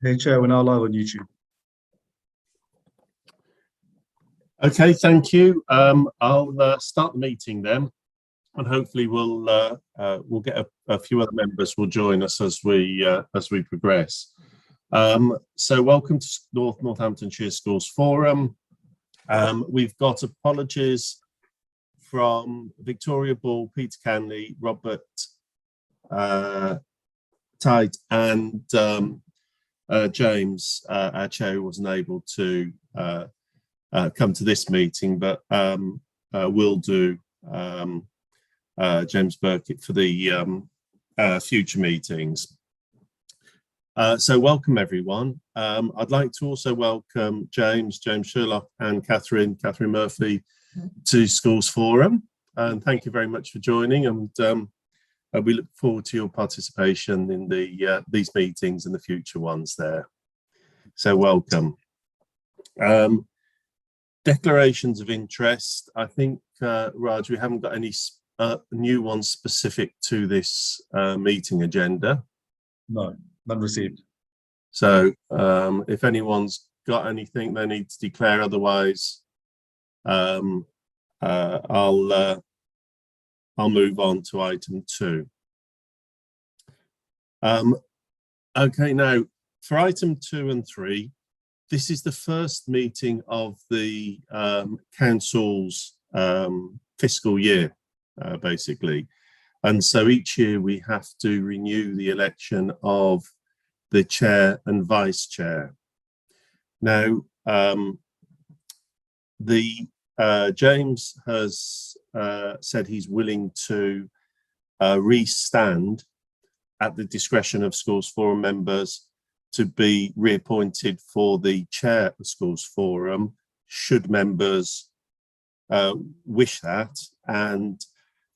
Hey, Chair, we're now live on YouTube. Okay, thank you. I'll start the meeting then, and hopefully we'll get a few other members will join us as we progress. So welcome to Northamptonshire Schools Forum. We've got apologies from Victoria Ball, Peter Canley, Robert Tite, and James, our chair, who wasn't able to come to this meeting, but will do James Burkitt for the future meetings. So welcome everyone. I'd like to also welcome James Sherlock and Catherine Murphy to Schools Forum, and thank you very much for joining, and we look forward to your participation in these meetings and the future ones there. So welcome. Declarations of interest. I think, Raj, we haven't got any new ones specific to this meeting agenda. No, none received. So if anyone's got anything they need to declare, otherwise I'll move on to item 2. Okay, now for item 2 and 3, this is the first meeting of the council's fiscal year, basically. And so each year we have to renew the election of the chair and vice chair. Now, James has said he's willing to re-stand at the discretion of Schools Forum members to be reappointed for the chair of Schools Forum, should members wish that. And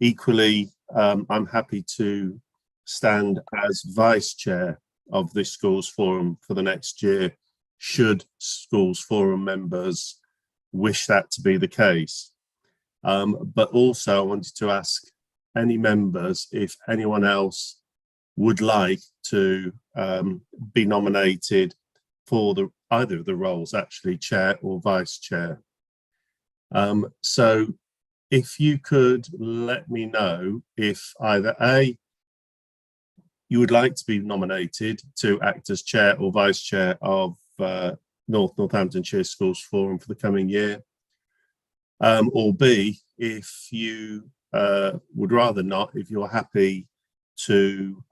equally, I'm happy to stand as vice chair of the Schools Forum for the next year, should Schools Forum members wish that to be the case. But also I wanted to ask any members if anyone else would like to be nominated for either of the roles, actually, chair or vice chair. So if you could let me know if either A, you would like to be nominated to act as chair or vice chair of Northamptonshire Schools Forum for the coming year, or B, if you would rather not, if you're happy to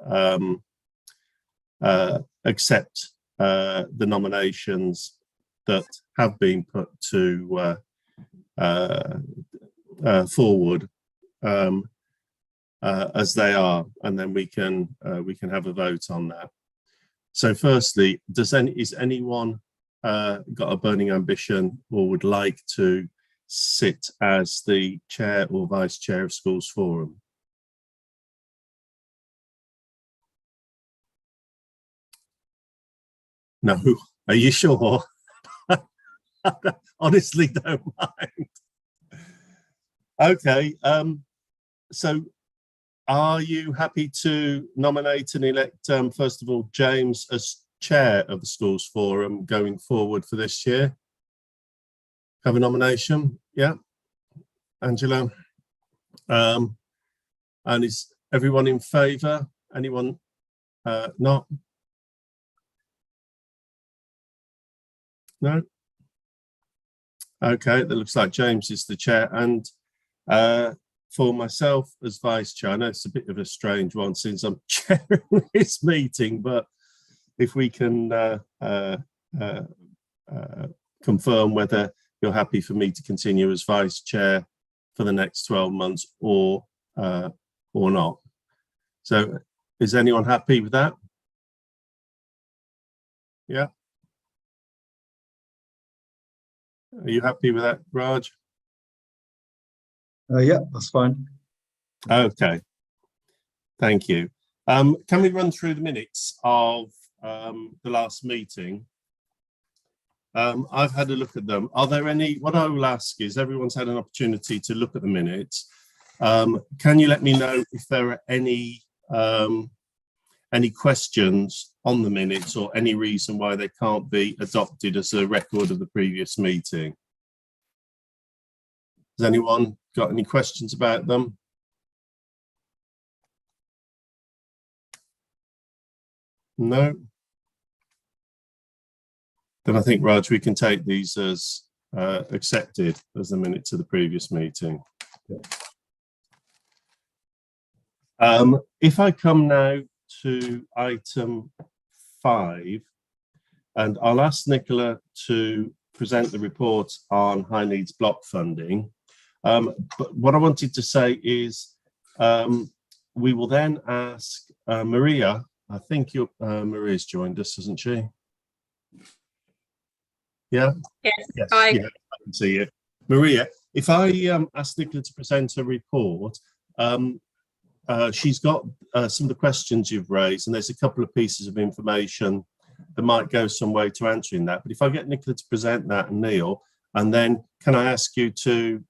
accept the nominations that have been put to forward as they are, and then we can have a vote on that. So firstly, is anyone got a burning ambition or would like to sit as the chair or vice chair of Schools Forum? No, are you sure? Honestly, don't mind. Okay, so are you happy to nominate and elect, first of all, James as chair of the Schools Forum going forward for this year? Have a nomination? Yeah, Angela. And is everyone in favour? Anyone not? No? Okay, that looks like James is the chair. And for myself as vice chair, I know it's a bit of a strange one since I'm chairing this meeting, but if we can confirm whether you're happy for me to continue as vice chair for the next 12 months or not. So is anyone happy with that? Yeah. Are you happy with that, Raj? Yeah, that's fine. Okay, thank you. Can we run through the minutes of the last meeting? I've had a look at them. Are there any, what I will ask is, everyone's had an opportunity to look at the minutes. Can you let me know if there are any any questions on the minutes or any reason why they can't be adopted as a record of the previous meeting? Has anyone got any questions about them? No? Then I think, Raj, we can take these as accepted as the minutes of the previous meeting. If I come now to item 5, and I'll ask Nicola to present the report on high needs block funding. But what I wanted to say is we will then ask Maria. I think Maria's joined us, hasn't she? Yeah? Yes. Hi. Yeah, I can see you. Maria, if I ask Nicola to present a report, she's got some of the questions you've raised, and there's a couple of pieces of information that might go some way to answering that. But if I get Nicola to present that, and Neil, and then can I ask you to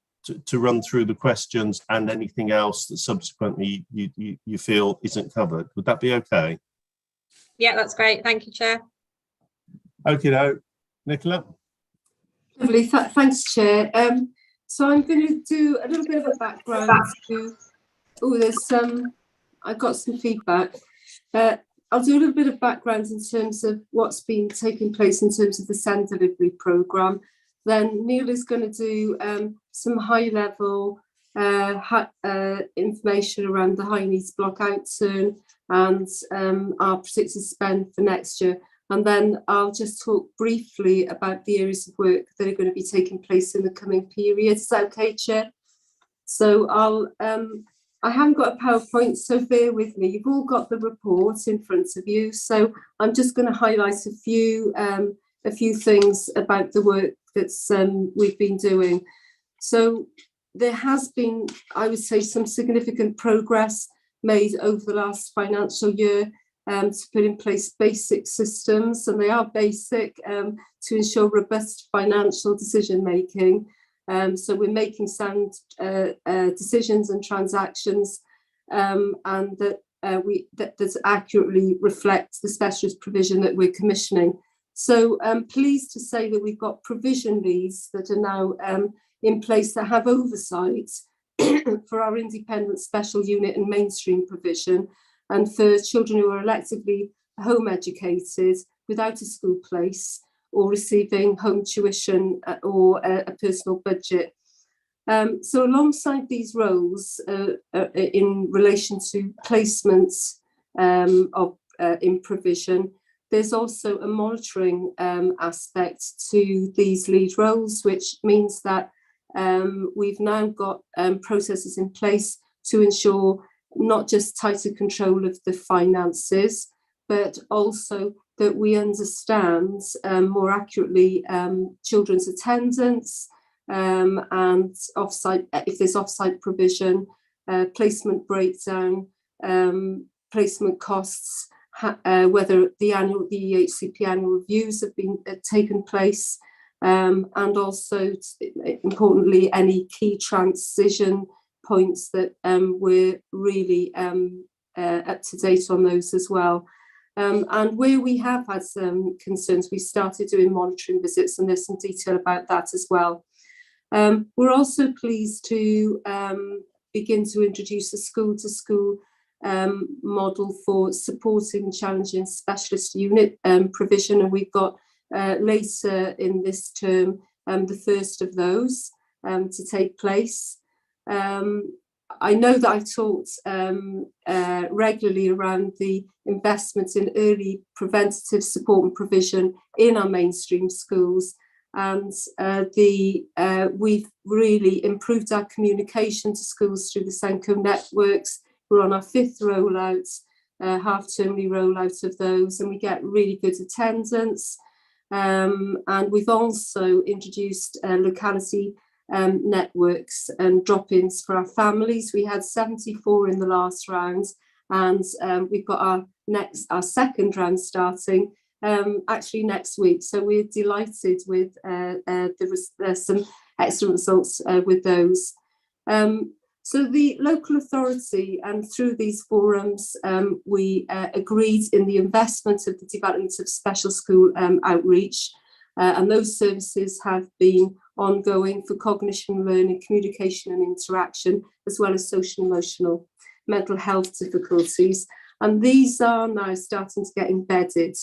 run through the questions and anything else that subsequently you feel isn't covered? Would that be okay? Yeah, that's great. Thank you, Chair. Okay, now, Nicola. Lovely. Thanks, Chair. So I'm going to do a little bit of a background to. Oh, there's some. I got some feedback. I'll do a little bit of background in terms of what's been taking place in terms of the SEND delivery programme. Then Neil is going to do some high-level information around the high needs block outturn and our predicted spend for next year. And then I'll just talk briefly about the areas of work that are going to be taking place in the coming period. Is that okay, Chair? So I haven't got a PowerPoint, so bear with me. You've all got the report in front of you. So I'm just going to highlight a few things about the work that's we've been doing. So there has been, I would say, some significant progress made over the last financial year to put in place basic systems, and they are basic to ensure robust financial decision making. So we're making sound decisions and transactions, and that accurately reflects the specialist provision that we're commissioning. So I'm pleased to say that we've got provision leads that are now in place that have oversight for our independent special unit and mainstream provision, and for children who are electively home educated without a school place or receiving home tuition or a personal budget. So alongside these roles in relation to placements in provision, there's also a monitoring aspect to these lead roles, which means that we've now got processes in place to ensure not just tighter control of the finances, but also that we understand more accurately children's attendance and offsite, if there's offsite provision, placement breakdown, placement costs, whether the EHCP annual reviews have been taken place, and also importantly any key transition points that we're really up to date on those as well. And where we have had some concerns, we started doing monitoring visits, and there's some detail about that as well. We're also pleased to begin to introduce a school-to-school model for supporting and challenging specialist unit provision, and we've got later in this term the first of those to take place. I know that I've talked regularly around the investments in early preventative support and provision in our mainstream schools, and we've really improved our communication to schools through the Senko networks. We're on our 5th rollout, half-termly rollout of those, and we get really good attendance. And we've also introduced locality networks and drop-ins for our families. We had 74 in the last round, and we've got our second round starting actually next week. So we're delighted with some excellent results with those. So the local authority, and through these forums, we agreed in the investment of the development of special school outreach, and those services have been ongoing for cognition, learning, communication and interaction, as well as social, emotional, mental health difficulties. And these are now starting to get embedded.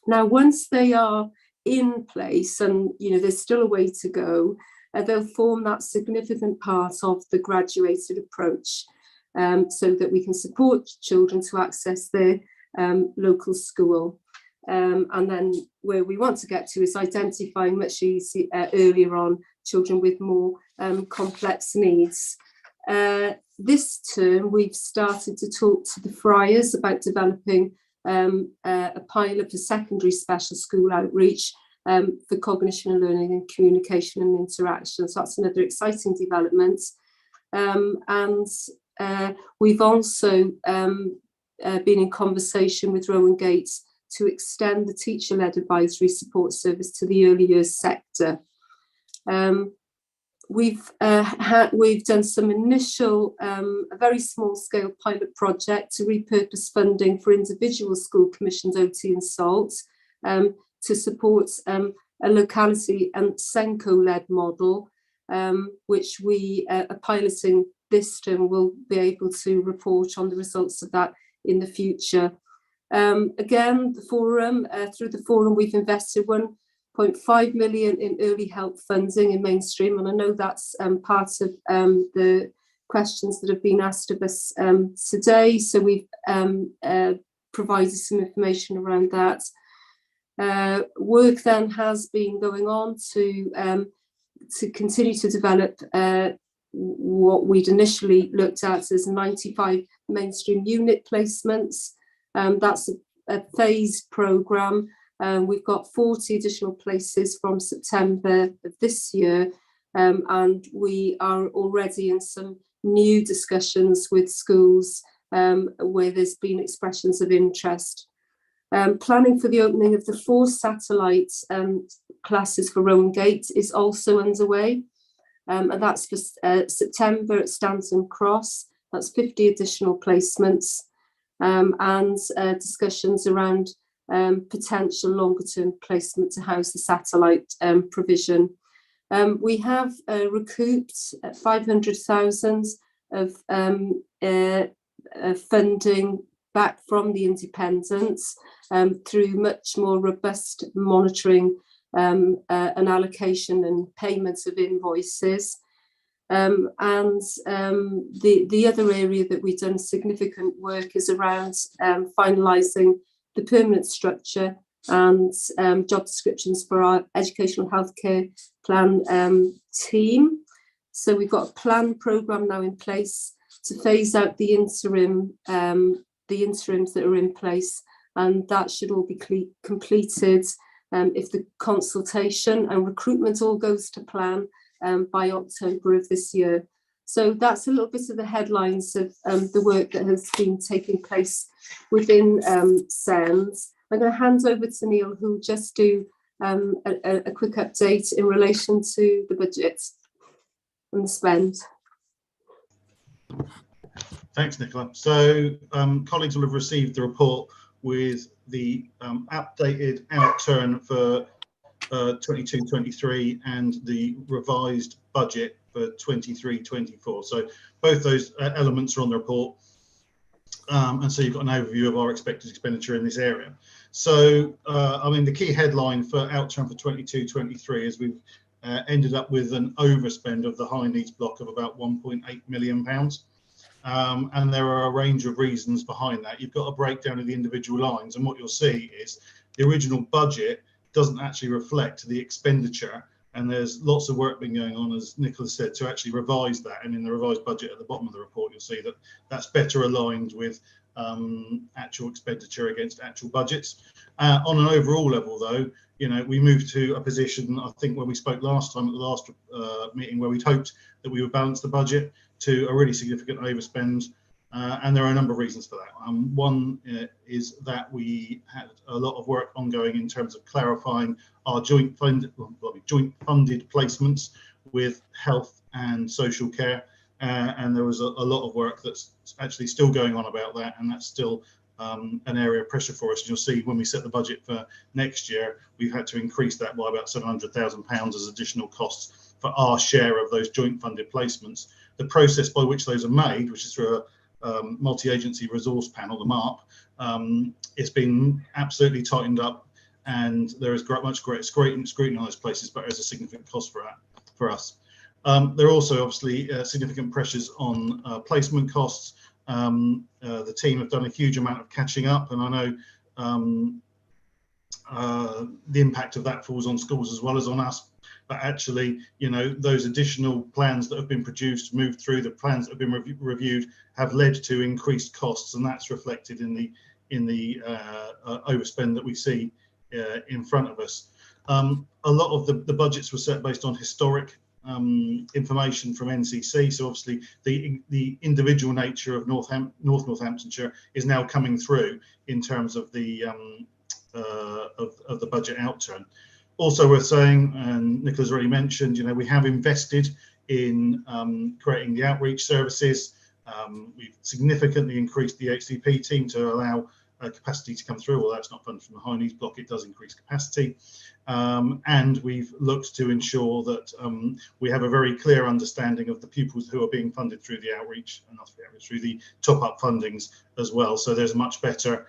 Now, once they are in place, and there's still a way to go, they'll form that significant part of the graduated approach, so that we can support children to access their local school. And then where we want to get to is identifying much earlier on children with more complex needs. This term, we've started to talk to the Friars about developing a pilot for secondary special school outreach for cognition and learning and communication and interaction. So that's another exciting development. And we've also been in conversation with Rowan Gates to extend the teacher-led advisory support service to the early years sector. We've done some initial, a very small scale pilot project to repurpose funding for individual school commissioned OT and SALT to support a locality and SENCO-led model, which we are piloting this term. We'll be able to report on the results of that in the future. Again, the forum, through the forum, we've invested 1.5 million in early help funding in mainstream, and I know that's part of the questions that have been asked of us today. So we've provided some information around that. Work then has been going on to continue to develop what we'd initially looked at as 95 mainstream unit placements. That's a phased programme. We've got 40 additional places from September of this year, and we are already in some new discussions with schools where there's been expressions of interest. Planning for the opening of the 4 satellite classes for Rowan Gate is also underway, and that's for September at Stanton Cross. That's 50 additional placements, and discussions around potential longer term placement to house the satellite provision. We have recouped 500,000 of funding back from the independents through much more robust monitoring and allocation and payments of invoices. And the other area that we've done significant work is around finalising the permanent structure and job descriptions for our educational healthcare plan team. So we've got a plan programme now in place to phase out the interims that are in place, and that should all be completed if the consultation and recruitment all goes to plan by October of this year. So that's a little bit of the headlines of the work that has been taking place within SENS. I'm going to hand over to Neil, who will just do a quick update in relation to the budget and the spend. Thanks, Nicola. So colleagues will have received the report with the updated outturn for 22-23 and the revised budget for 23-24. So both those elements are on the report. And so you've got an overview of our expected expenditure in this area. So, I mean, the key headline for outturn for 22-23 is we've ended up with an overspend of the high needs block of about £1.8 million. And there are a range of reasons behind that. You've got a breakdown of the individual lines, and what you'll see is the original budget doesn't actually reflect the expenditure, and there's lots of work been going on, as Nicola said, to actually revise that. And in the revised budget at the bottom of the report, you'll see that that's better aligned with actual expenditure against actual budgets. On an overall level, though, you know, we moved to a position, I think, when we spoke last time at the last meeting, where we'd hoped that we would balance the budget, to a really significant overspend. And there are a number of reasons for that. One is that we had a lot of work ongoing in terms of clarifying our joint funded placements with health and social care. and there was a lot of work that's actually still going on about that, and that's still an area of pressure for us. And you'll see when we set the budget for next year, we've had to increase that by about £700,000 as additional costs for our share of those joint funded placements. The process by which those are made, which is through a multi-agency resource panel, the MARP, it's been absolutely tightened up, and there is much greater scrutiny on those places, but there's a significant cost for us. There are also obviously significant pressures on placement costs. The team have done a huge amount of catching up, and I know the impact of that falls on schools as well as on us. But actually, you know, those additional plans that have been produced, moved through, the plans that have been reviewed, have led to increased costs, and that's reflected in the overspend that we see in front of us. A lot of the budgets were set based on historic information from NCC, so obviously the individual nature of North Northamptonshire is now coming through in terms of the budget outturn. Also worth saying, and Nicola's already mentioned, you know, we have invested in creating the outreach services. We've significantly increased the HCP team to allow capacity to come through. Although that's not funded from the high needs block, it does increase capacity. And we've looked to ensure that we have a very clear understanding of the pupils who are being funded through the outreach, and not through the top-up fundings as well. So there's a much better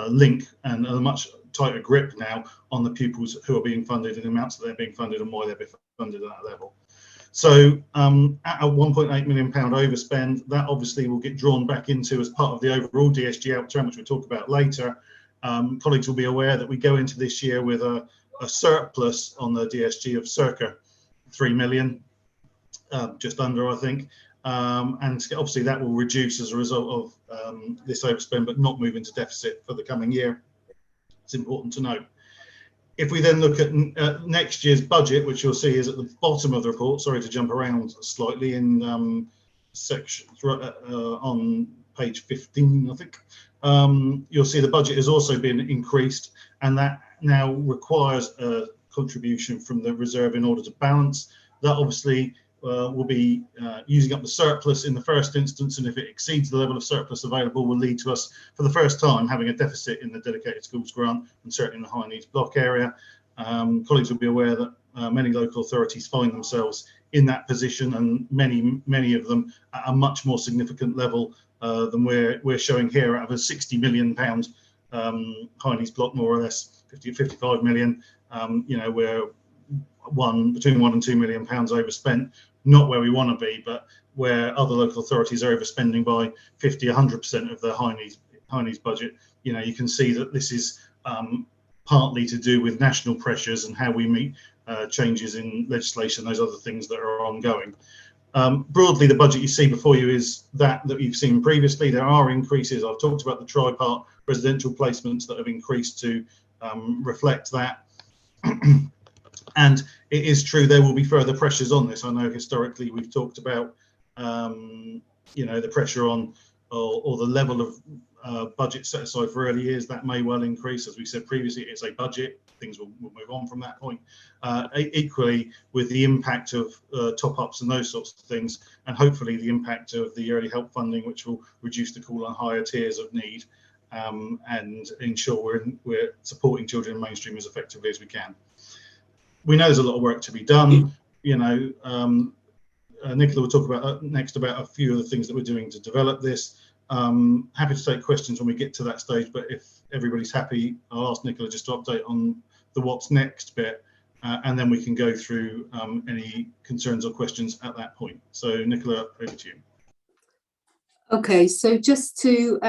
link and a much tighter grip now on the pupils who are being funded and the amounts that they're being funded and why they're being funded at that level. So at a £1.8 million overspend, that obviously will get drawn back into as part of the overall DSG outturn, which we'll talk about later. Colleagues will be aware that we go into this year with a surplus on the DSG of circa 3 million, just under, I think. And obviously that will reduce as a result of this overspend, but not move into deficit for the coming year. It's important to note. If we then look at next year's budget, which you'll see is at the bottom of the report, sorry to jump around slightly, in section on page 15, I think, you'll see the budget has also been increased, and that now requires a contribution from the reserve in order to balance. That obviously will be using up the surplus in the first instance, and if it exceeds the level of surplus available, will lead to us for the first time having a deficit in the dedicated schools grant, and certainly in the high needs block area. Colleagues will be aware that many local authorities find themselves in that position, and many of them at a much more significant level than we're showing here, out of a £60 million high needs block, more or less 55 million. You know, we're between £1 and £2 million overspent. Not where we want to be, but where other local authorities are overspending by 50, 100% of their high needs budget. You know, you can see that this is partly to do with national pressures and how we meet changes in legislation, those other things that are ongoing. Broadly, the budget you see before you is that you've seen previously. There are increases. I've talked about the tri-part residential placements that have increased to reflect that. And it is true there will be further pressures on this. I know historically we've talked about you know, the pressure on or the level of budget set aside for early years. That may well increase. As we said previously, it's a budget. Things will move on from that point. Equally, with the impact of top-ups and those sorts of things, and hopefully the impact of the early help funding, which will reduce the call on higher tiers of need, and ensure we're supporting children in mainstream as effectively as we can. We know there's a lot of work to be done. You know, Nicola will talk about next about a few of the things that we're doing to develop this. Happy to take questions when we get to that stage, but if everybody's happy, I'll ask Nicola just to update on the what's next bit, and then we can go through any concerns or questions at that point. So Nicola, over to you. Okay, so just to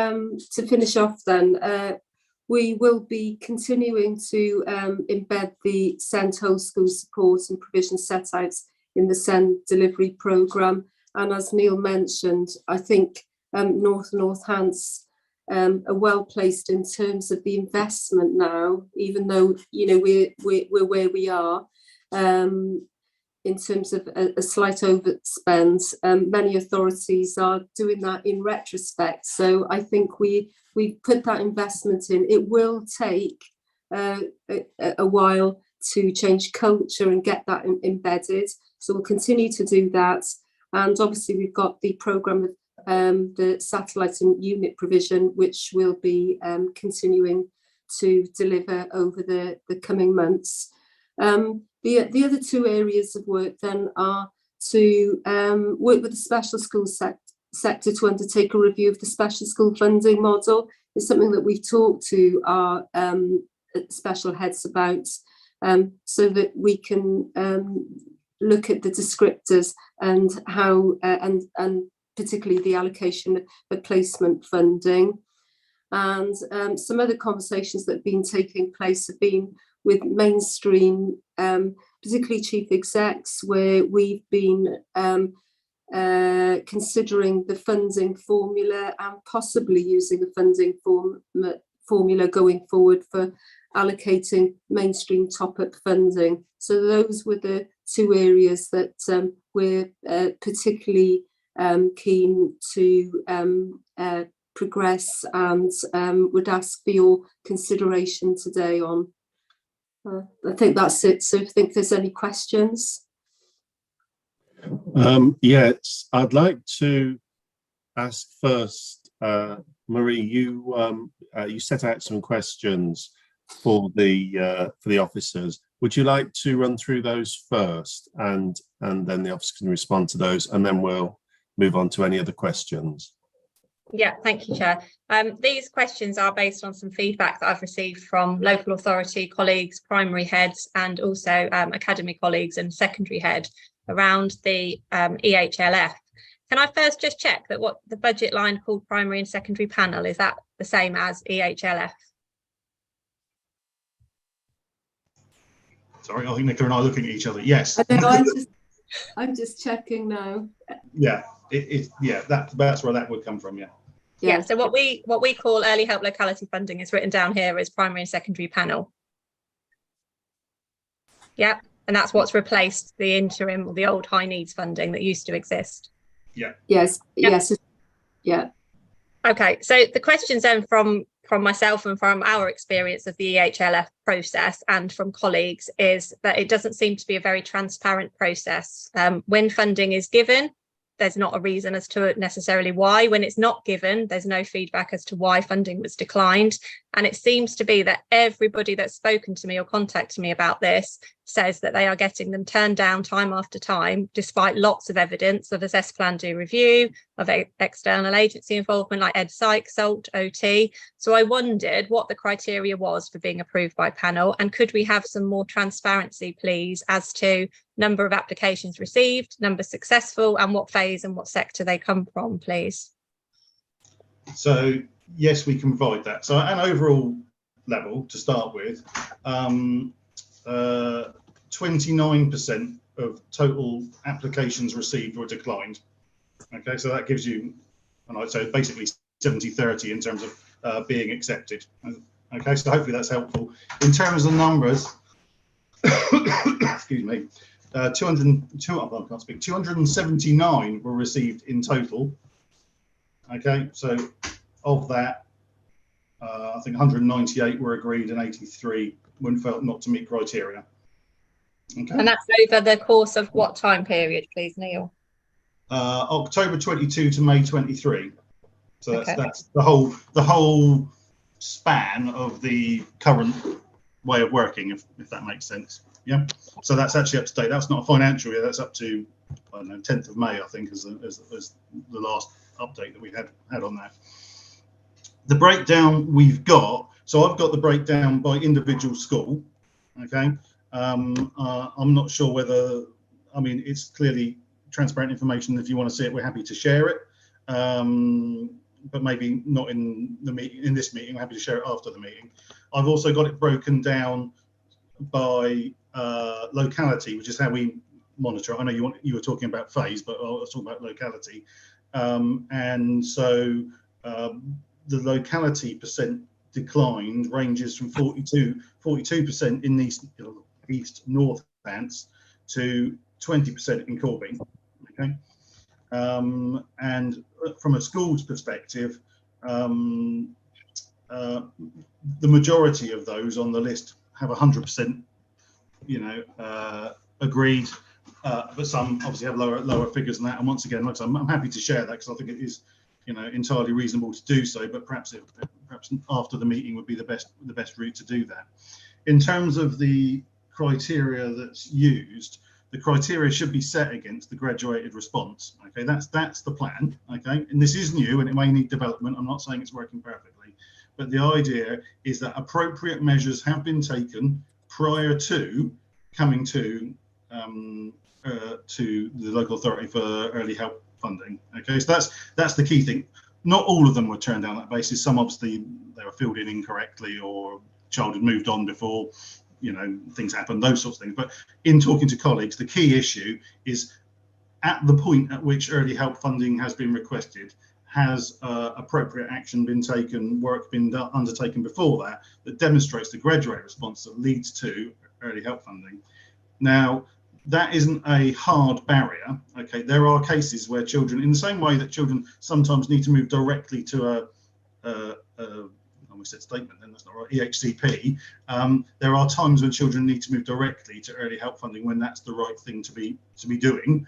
finish off then, we will be continuing to embed the SEND whole school support and provision set out in the SEND delivery programme. And as Neil mentioned, I think Northants are well placed in terms of the investment now, even though, you know, we're where we are in terms of a slight overspend. Many authorities are doing that in retrospect. So I think we put that investment in. It will take a while to change culture and get that embedded. So we'll continue to do that. And obviously we've got the programme of the satellite and unit provision, which will be continuing to deliver over the coming months. The other two areas of work then are to work with the special school sector to undertake a review of the special school funding model. It's something that we've talked to our special heads about, so that we can look at the descriptors and how and particularly the allocation of placement funding. And some other conversations that have been taking place have been with mainstream, particularly chief execs, where we've been considering the funding formula and possibly using a funding formula going forward for allocating mainstream top-up funding. So those were the two areas that we're particularly keen to progress and would ask for your consideration today on. I think that's it. So I think there's any questions. Yes, I'd like to ask first, Marie, you set out some questions for the officers. Would you like to run through those first, and then the officers can respond to those, and then we'll move on to any other questions? Yeah, thank you, Chair. These questions are based on some feedback that I've received from local authority colleagues, primary heads, and also academy colleagues and secondary head around the EHLF. Can I first just check that what the budget line called primary and secondary panel, is that the same as EHLF? Sorry, I think Nicola and I are looking at each other. Yes. I know, I'm just checking now. Yeah, that's where that would come from. Yeah. Yeah. So what we call early help locality funding is written down here as primary and secondary panel. Yeah, and that's what's replaced the interim or the old high needs funding that used to exist. Yeah. Yes. Yep. Yes. Yeah. Okay, so the questions then from myself and from our experience of the EHLF process and from colleagues is that it doesn't seem to be a very transparent process. When funding is given, there's not a reason as to necessarily why. When it's not given, there's no feedback as to why funding was declined. And it seems to be that everybody that's spoken to me or contacted me about this says that they are getting them turned down time after time, despite lots of evidence of assess plan do review, of external agency involvement like Ed Psych, SALT, OT. So I wondered what the criteria was for being approved by panel, and could we have some more transparency, please, as to number of applications received, number successful, and what phase and what sector they come from, please? So yes, we can provide that. So at an overall level, to start with, 29% of total applications received were declined. Okay, so that gives you, and I'd say basically 70-30 in terms of being accepted. Okay, so hopefully that's helpful. In terms of numbers, excuse me, 279 were received in total. Okay, so of that, I think 198 were agreed and 83 when felt not to meet criteria. Okay. And that's over the course of what time period, please, Neil? October 22 to May 23. So that's, okay. That's the whole span of the current way of working, if that makes sense. Yeah. So that's actually up to date. That's not a financial year. That's up to, I don't know, 10th of May, I think, as the last update that we had on that. The breakdown we've got. So I've got the breakdown by individual school. Okay. I'm not sure whether, I mean, it's clearly transparent information. If you want to see it, we're happy to share it. But maybe not in the meeting, in this meeting. I'm happy to share it after the meeting. I've also got it broken down by locality, which is how we monitor. I know you were talking about phase, but I was talking about locality. And so the locality percent declined ranges from 42% in East Northants to 20% in Corby. Okay. And from a school's perspective, the majority of those on the list have 100%, agreed, but some obviously have lower figures than that. And once again, like I said, I'm happy to share that because I think it is, entirely reasonable to do so. But perhaps after the meeting would be the best route to do that. In terms of the criteria that's used, the criteria should be set against the graduated response. Okay, that's the plan. Okay, and this is new and it may need development. I'm not saying it's working perfectly, but the idea is that appropriate measures have been taken prior to coming to the local authority for early help funding. Okay, so that's the key thing. Not all of them were turned down on that basis. Some obviously they were filled in incorrectly, or child had moved on before, things happen, those sorts of things. But in talking to colleagues, the key issue is at the point at which early help funding has been requested, has appropriate action been taken, work been undertaken before that demonstrates the graduate response that leads to early help funding. Now, that isn't a hard barrier. Okay, there are cases where children, in the same way that children sometimes need to move directly to I almost said statement, then that's not right, EHCP. There are times when children need to move directly to early help funding when that's the right thing to be doing,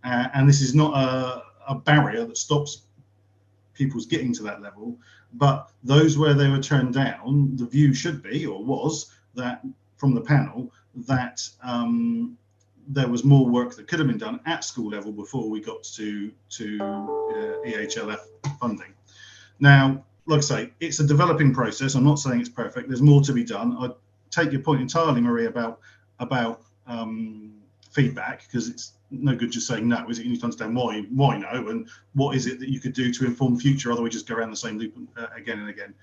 and this is not a barrier that stops pupils getting to that level. But those where they were turned down, the view should be, or was, that from the panel, that there was more work that could have been done at school level before we got to EHLF funding. Now, like I say, it's a developing process. I'm not saying it's perfect. There's more to be done. I take your point entirely, Marie, about feedback, because it's no good just saying no, is it? You need to understand why no, and what is it that you could do to inform future, otherwise we just go around the same loop again and again.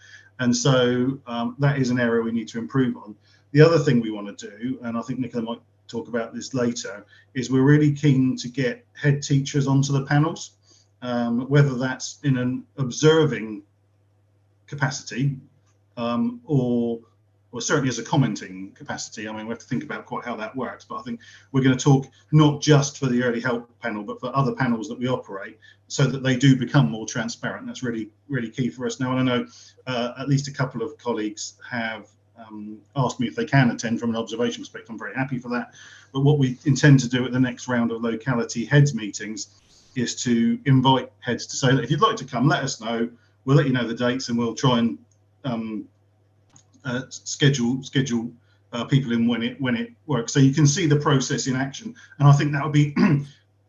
And so that is an area we need to improve on. The other thing we want to do, and I think Nicola might talk about this later, is we're really keen to get head teachers onto the panels, whether that's in an observing capacity or certainly as a commenting capacity. I mean, we have to think about quite how that works, but I think we're going to talk not just for the early help panel, but for other panels that we operate, so that they do become more transparent. That's really, really key for us now. And I know at least a couple of colleagues have asked me if they can attend from an observation perspective. I'm very happy for that. But what we intend to do at the next round of locality heads meetings is to invite heads to say that if you'd like to come, let us know. We'll let you know the dates, and we'll try and schedule people in when it works, so you can see the process in action. And I think that would be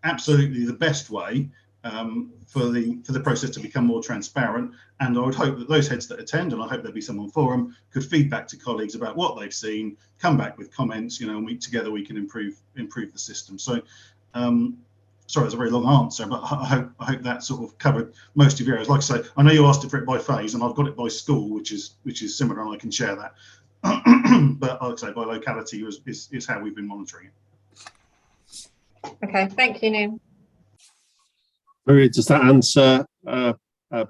absolutely the best way for the process to become more transparent. And I would hope that those heads that attend, and I hope there'll be someone for them, could feed back to colleagues about what they've seen, come back with comments, and together we can improve the system. So sorry, it's a very long answer, but I hope that sort of covered most of your areas. Like I say, I know you asked for it by phase, and I've got it by school, which is similar, and I can share that. But like I say, by locality is how we've been monitoring it. Okay, thank you, Neil. Maria, does that answer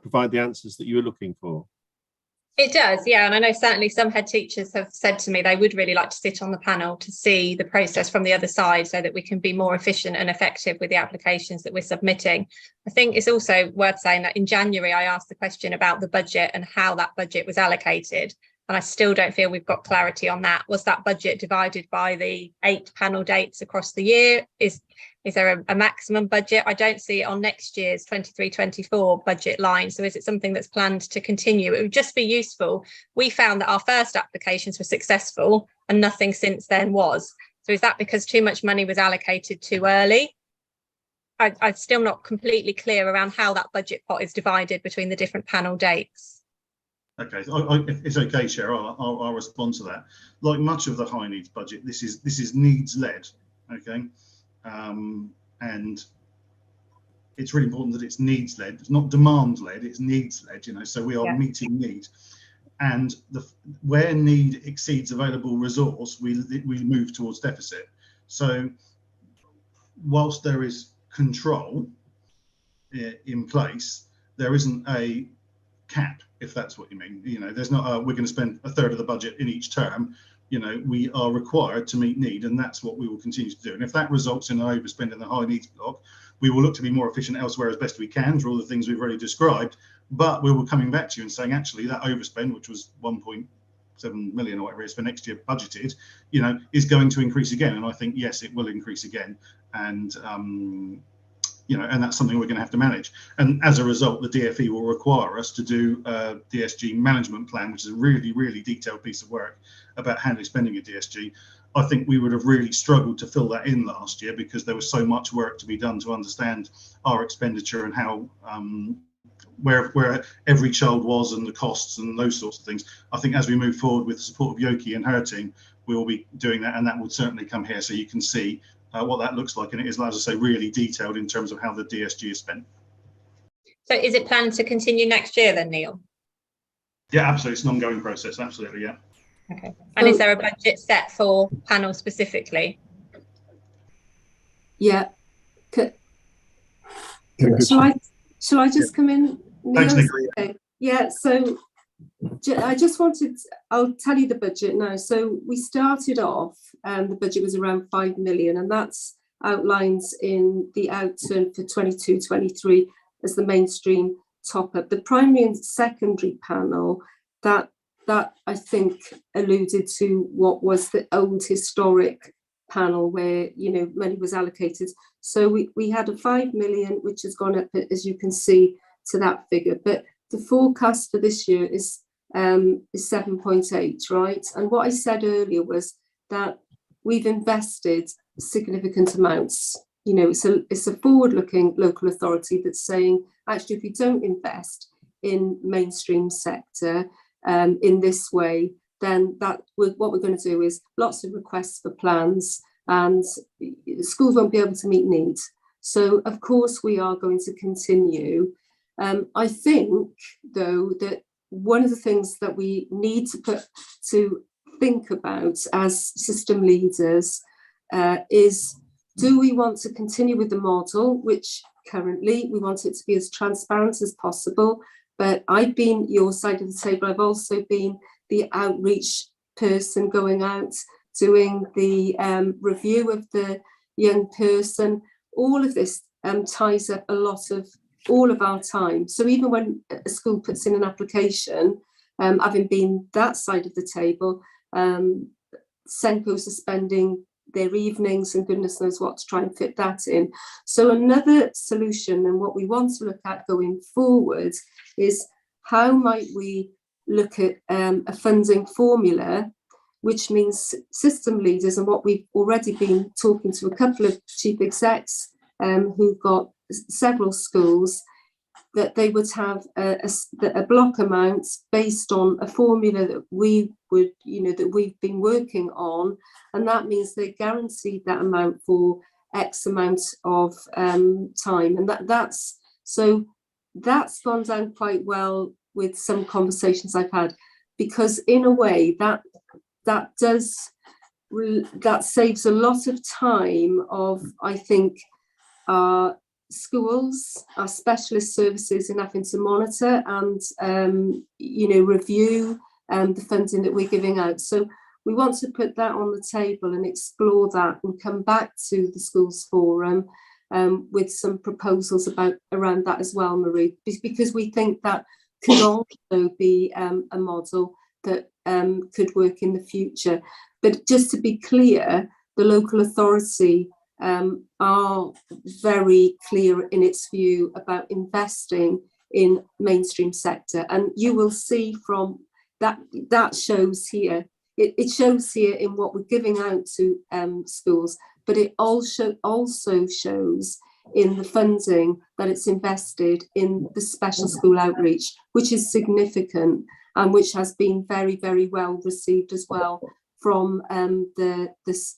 provide the answers that you were looking for? It does, yeah. And I know certainly some head teachers have said to me they would really like to sit on the panel to see the process from the other side, so that we can be more efficient and effective with the applications that we're submitting. I think it's also worth saying that in January, I asked the question about the budget and how that budget was allocated. And I still don't feel we've got clarity on that. Was that budget divided by the 8 panel dates across the year? Is there a maximum budget? I don't see it on next year's 23-24 budget line. So is it something that's planned to continue? It would just be useful. We found that our first applications were successful and nothing since then was. So is that because too much money was allocated too early? I'm still not completely clear around how that budget pot is divided between the different panel dates. Okay, if it's okay, Chair, I'll respond to that. Like much of the high needs budget, this is needs led, okay, and it's really important that it's needs led. It's not demand led; it's needs led. So we are meeting needs, and where need exceeds available resource, we move towards deficit. So whilst there is control in place, there isn't a cap, if that's what you mean. There's not we're going to spend a third of the budget in each term. We are required to meet need, and that's what we will continue to do. And if that results in an overspend in the high needs block, we will look to be more efficient elsewhere as best we can for all the things we've already described. But we will coming back to you and saying, actually, that overspend, which was 1.5 million or whatever it is for next year budgeted, you know, is going to increase again. And I think, yes, it will increase again. And, you know, and that's something we're going to have to manage. And as a result, the DFE will require us to do a DSG management plan, which is a really, really detailed piece of work about handling spending at DSG. I think we would have really struggled to fill that in last year because there was so much work to be done to understand our expenditure and how where every child was and the costs and those sorts of things. I think as we move forward with the support of Yoki and her team, we will be doing that, and that would certainly come here so you can see what that looks like. And it is, as I say, really detailed in terms of how the DSG is spent. So is it planned to continue next year then, Neil? Yeah, absolutely. It's an ongoing process. Absolutely, yeah. Okay. And is there a budget set for panel specifically? Yeah. Shall I just come in? Thanks, Nick. Okay. Yeah, so I just wanted, I'll tell you the budget now. So we started off, the budget was around 5 million, and that's outlined in the outturn for 22-23 as the mainstream top up. The primary and secondary panel, that I think alluded to what was the old historic panel where, you know, money was allocated. So we had a 5 million, which has gone up, as you can see, to that figure. But the forecast for this year is 7.8, right? And what I said earlier was that we've invested significant amounts. You know, it's a forward-looking local authority that's saying, actually, if we don't invest in mainstream sector in this way, then what we're going to do is lots of requests for plans, and schools won't be able to meet needs. So, of course, we are going to continue. I think, though, that one of the things that we need to think about as system leaders is, do we want to continue with the model, which currently we want it to be as transparent as possible? But I've been your side of the table. I've also been the outreach person going out, doing the review of the young person. All of this ties up a lot of all of our time. So even when a school puts in an application, having been that side of the table, Senko's are spending their evenings and goodness knows what to try and fit that in. So another solution, and what we want to look at going forward, is how might we look at a funding formula, which means system leaders, and what we've already been talking to a couple of chief execs who've got several schools, that they would have a block amount based on a formula that we would, you know, that we've been working on, and that means they guaranteed that amount for X amount of time, and that's gone down quite well with some conversations I've had, because in a way that saves a lot of time of, I think, our schools, our specialist services in having to monitor and you know, review the funding that we're giving out. So we want to put that on the table and explore that and come back to the schools forum with some proposals around that as well, Marie, because we think that could also be a model that could work in the future. But just to be clear, the local authority are very clear in its view about investing in mainstream sector, and you will see from that shows here. It shows here in what we're giving out to schools, but it also shows in the funding that it's invested in the special school outreach, which is significant and which has been very, very well received as well from the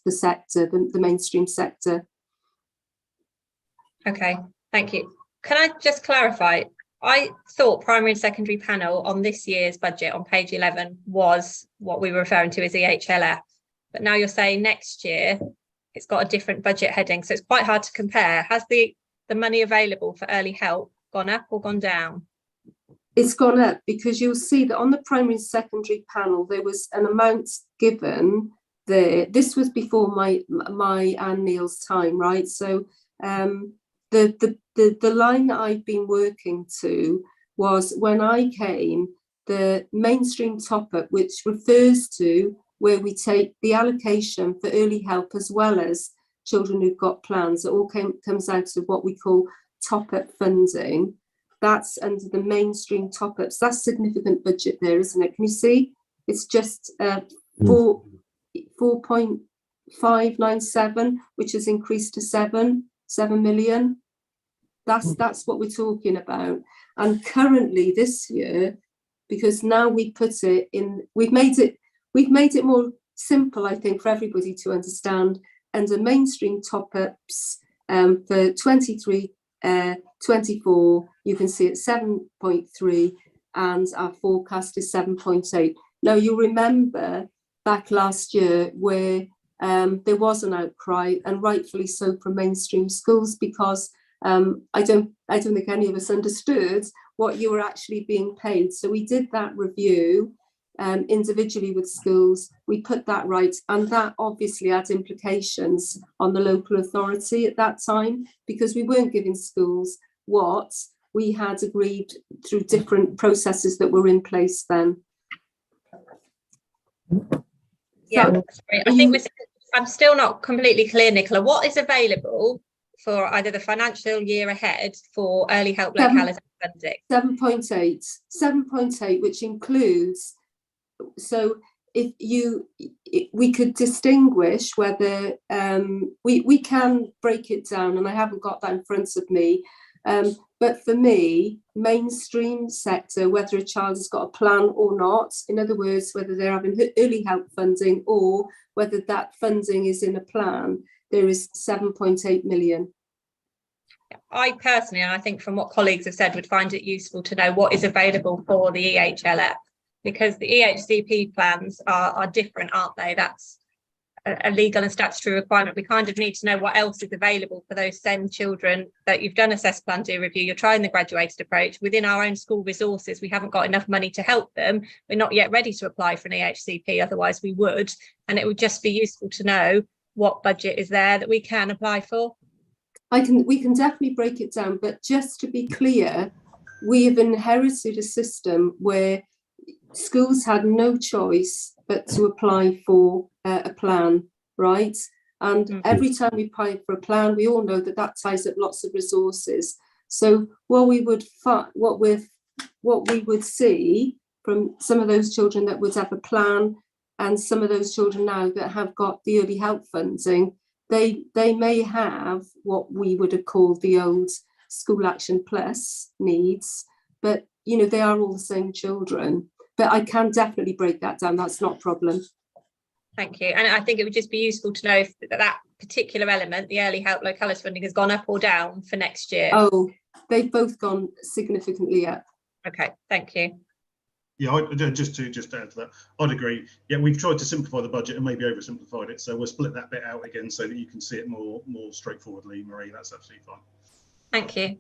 sector, the mainstream sector. Okay, thank you. Can I just clarify? I thought primary and secondary panel on this year's budget on page 11 was what we were referring to as EHLF, but now you're saying next year it's got a different budget heading, so it's quite hard to compare. Has the money available for early help gone up or gone down? It's gone up, because you'll see that on the primary and secondary panel there was an amount given there. This was before my and Neil's time, right? So the line that I've been working to was, when I came, the mainstream top-up, which refers to where we take the allocation for early help as well as children who've got plans. It all comes out of what we call top-up funding. That's under the mainstream top-ups. That's significant budget there, isn't it? Can you see? It's just 4.597, which has increased to 7 million. That's what we're talking about. And currently this year, because now we put it in, we've made it more simple, I think, for everybody to understand. Under mainstream top-ups for 23-24, you can see it's 7.3, and our forecast is 7.8. Now, you'll remember back last year where there was an outcry, and rightfully so, from mainstream schools, because I don't think any of us understood what you were actually being paid. So we did that review individually with schools. We put that right, and that obviously had implications on the local authority at that time, because we weren't giving schools what we had agreed through different processes that were in place then. Yeah, So, sorry, I think I'm still not completely clear, Nicola. What is available for either the financial year ahead for early help locality funding? 7.8, which includes, so if we could distinguish whether we can break it down, and I haven't got that in front of me, but for me, mainstream sector, whether a child has got a plan or not, in other words, whether they're having early help funding or whether that funding is in a plan, there is 7.8 million. I personally, and I think from what colleagues have said, would find it useful to know what is available for the EHLF, because the EHCP plans are different, aren't they? That's a legal and statutory requirement. We kind of need to know what else is available for those same children that you've done assess plan, do review, you're trying the graduated approach. Within our own school resources, we haven't got enough money to help them. We're not yet ready to apply for an EHCP, otherwise we would. And it would just be useful to know what budget is there that we can apply for. We can definitely break it down, but just to be clear, we have inherited a system where schools had no choice but to apply for a plan, right? And every time we apply for a plan, we all know that that ties up lots of resources. So what we would see from some of those children that would have a plan, and some of those children now that have got the early help funding, they may have what we would have called the old School Action Plus needs, but you know, they are all the same children. But I can definitely break that down. That's not a problem. Thank you. And I think it would just be useful to know if that particular element, the early help locality funding, has gone up or down for next year. Oh, they've both gone significantly up. Okay, thank you. Yeah, just to add to that, I'd agree. Yeah, we've tried to simplify the budget and maybe oversimplified it. So we'll split that bit out again so that you can see it more straightforwardly, Marie. That's absolutely fine. Thank you.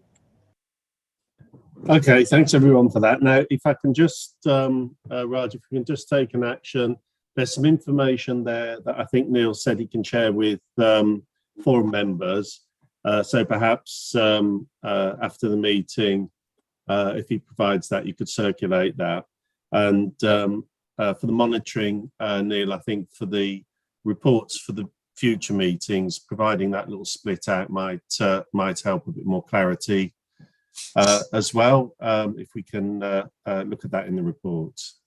Okay, thanks everyone for that. Now, if I can just, Raj, if we can just take an action. There's some information there that I think Neil said he can share with forum members. So perhaps after the meeting, if he provides that, you could circulate that. And for the monitoring, Neil, I think for the reports for the future meetings, providing that little split out might help a bit more clarity as well, if we can look at that in the reports.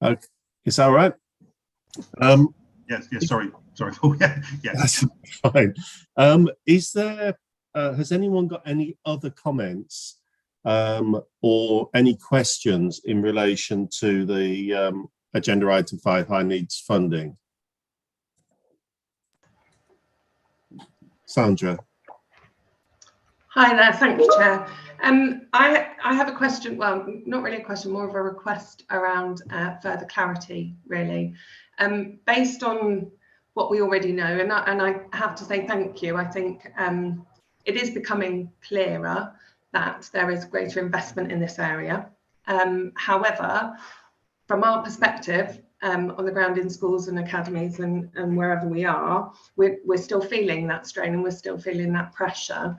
Okay, is that all right? Yes, sorry. Oh, yeah, that's fine. Is there, has anyone got any other comments or any questions in relation to the Agenda Item 5 high needs funding? Sandra. Hi there, thank you, Chair. I have a question, well, not really a question, more of a request around further clarity, really. Based on what we already know, and I have to say thank you, I think it is becoming clearer that there is greater investment in this area. However, from our perspective, on the ground in schools and academies and wherever we are, we're still feeling that strain and we're still feeling that pressure.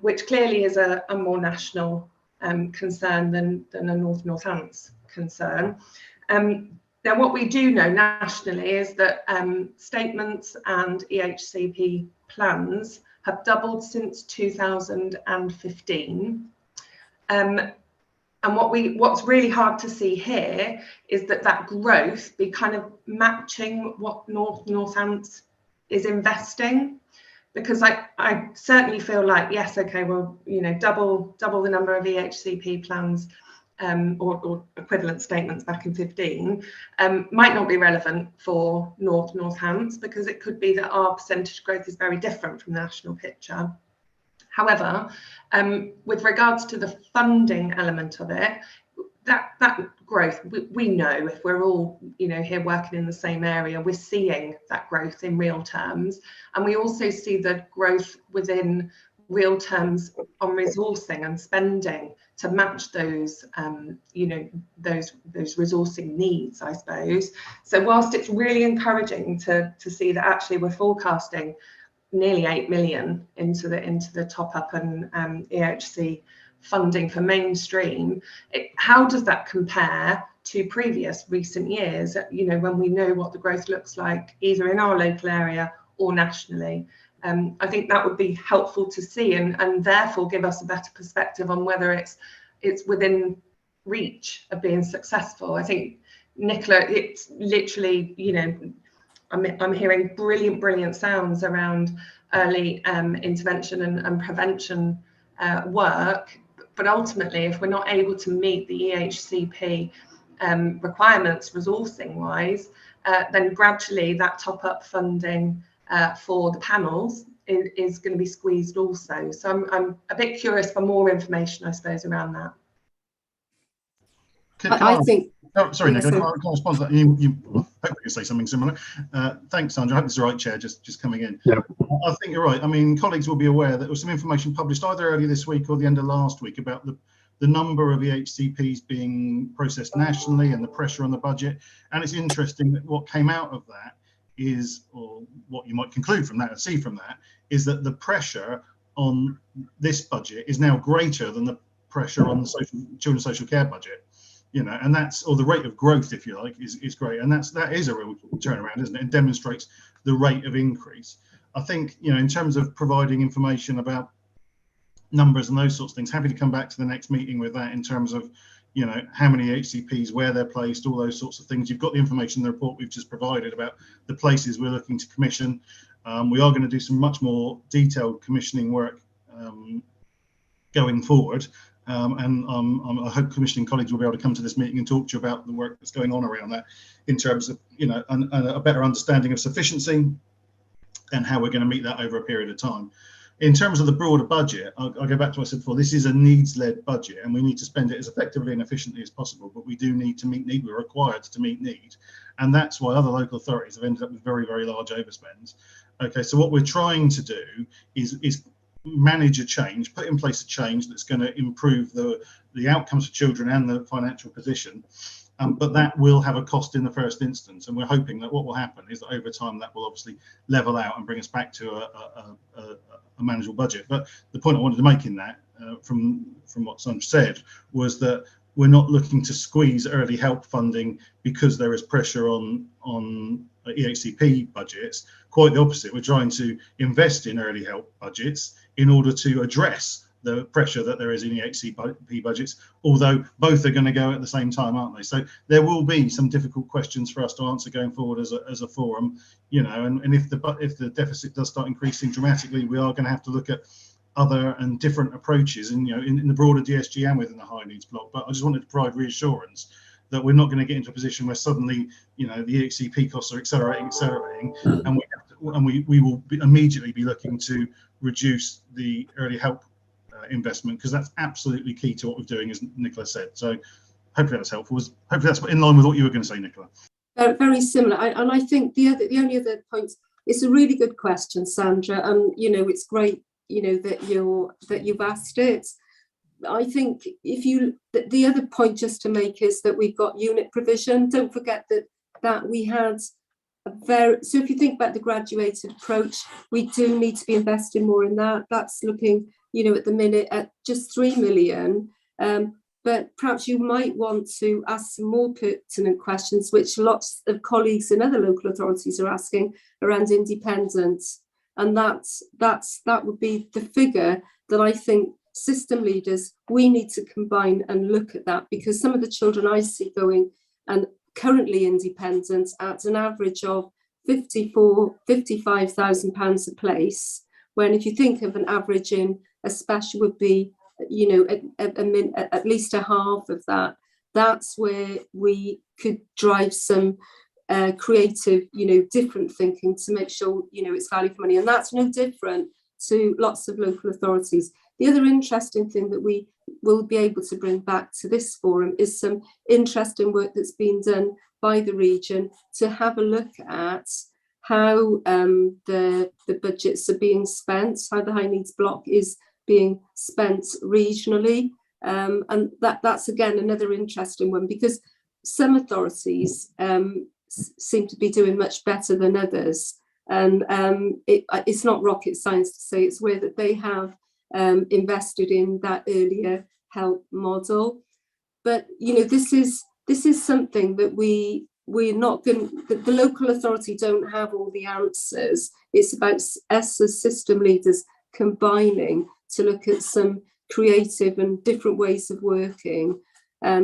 Which clearly is a more national concern than a Northants concern. Now, what we do know nationally is that statements and EHCP plans have doubled since 2015. And what's really hard to see here is that growth be kind of matching what Northants is investing, because I certainly feel like, yes, okay, well, you know, double the number of EHCP plans or equivalent statements back in 15 might not be relevant for Northants, because it could be that our percentage growth is very different from the national picture. However, with regards to the funding element of it, that growth, we know, if we're all, you know, here working in the same area, we're seeing that growth in real terms, and we also see the growth within real terms on resourcing and spending to match those, you know, those resourcing needs, I suppose. So whilst it's really encouraging to see that actually we're forecasting nearly 8 million into the top up and EHC funding for mainstream, how does that compare to previous recent years, you know, when we know what the growth looks like either in our local area or nationally? I think that would be helpful to see, and therefore give us a better perspective on whether it's within reach of being successful. I think, Nicola, it's literally, you know, I'm hearing brilliant sounds around early intervention and prevention work, but ultimately, if we're not able to meet the EHCP requirements resourcing wise, then gradually that top up funding for the panels is going to be squeezed also. So I'm a bit curious for more information, I suppose, around that. I think. Oh, sorry, Nick, I can't respond to that. You hope you say something similar. Thanks, Sandra. I hope it's the right chair, just coming in. Yeah. I think you're right. I mean, colleagues will be aware that there was some information published either earlier this week or the end of last week about the number of EHCPs being processed nationally and the pressure on the budget. And it's interesting that what came out of that is, or what you might conclude from that and see from that, is that the pressure on this budget is now greater than the pressure on the children's social care budget. You know, and that's, or the rate of growth, if you like, is great, and that is a real turnaround, isn't it? It demonstrates the rate of increase. I think, you know, in terms of providing information about numbers and those sorts of things, happy to come back to the next meeting with that in terms of, you know, how many HCPs, where they're placed, all those sorts of things. You've got the information in the report we've just provided about the places we're looking to commission. We are going to do some much more detailed commissioning work going forward. And I hope commissioning colleagues will be able to come to this meeting and talk to you about the work that's going on around that in terms of, you know, a better understanding of sufficiency and how we're going to meet that over a period of time. In terms of the broader budget, I'll go back to what I said before. This is a needs-led budget, and we need to spend it as effectively and efficiently as possible, but we do need to meet need. We're required to meet need, and that's why other local authorities have ended up with very, very large overspends. Okay, so what we're trying to do is manage a change, put in place a change that's going to improve the outcomes for children and the financial position, but that will have a cost in the first instance, and we're hoping that what will happen is that over time that will obviously level out and bring us back to a manageable budget. But the point I wanted to make in that, from what Sandra said, was that we're not looking to squeeze early help funding because there is pressure on EHCP budgets. Quite the opposite. We're trying to invest in early help budgets in order to address the pressure that there is in EHCP budgets, although both are going to go at the same time, aren't they? So there will be some difficult questions for us to answer going forward as a forum, you know, and if the deficit does start increasing dramatically, we are going to have to look at other and different approaches, and, you know, in the broader DSG and within the high needs block. But I just wanted to provide reassurance that we're not going to get into a position where suddenly, you know, the EHCP costs are accelerating, and we will immediately be looking to reduce the early help investment, because that's absolutely key to what we're doing, as Nicola said. So hopefully that's helpful. Hopefully that's in line with what you were going to say, Nicola. Very similar, and I think the only other point, it's a really good question, Sandra, and, you know, it's great, you know, that you've asked it. I think the other point just to make is that we've got unit provision. Don't forget that we had so if you think about the graduated approach, we do need to be investing more in that. That's looking, you know, at the minute at just 3 million, But perhaps you might want to ask some more pertinent questions, which lots of colleagues in other local authorities are asking around independence. And that would be the figure that I think system leaders, we need to combine and look at that, because some of the children I see going and currently independent at an average of £55,000 a place, when if you think of an average in a special would be, you know, at least a half of that. That's where we could drive some creative, you know, different thinking to make sure, you know, it's value for money. And that's no different to lots of local authorities. The other interesting thing that we will be able to bring back to this forum is some interesting work that's been done by the region to have a look at how the budgets are being spent, how the high needs block is being spent regionally. And that's again another interesting one, because some authorities seem to be doing much better than others. And it's not rocket science to say it's where that they have invested in that earlier help model. But you know, this is something that we're not going, the local authority don't have all the answers. It's about us as system leaders combining to look at some creative and different ways of working,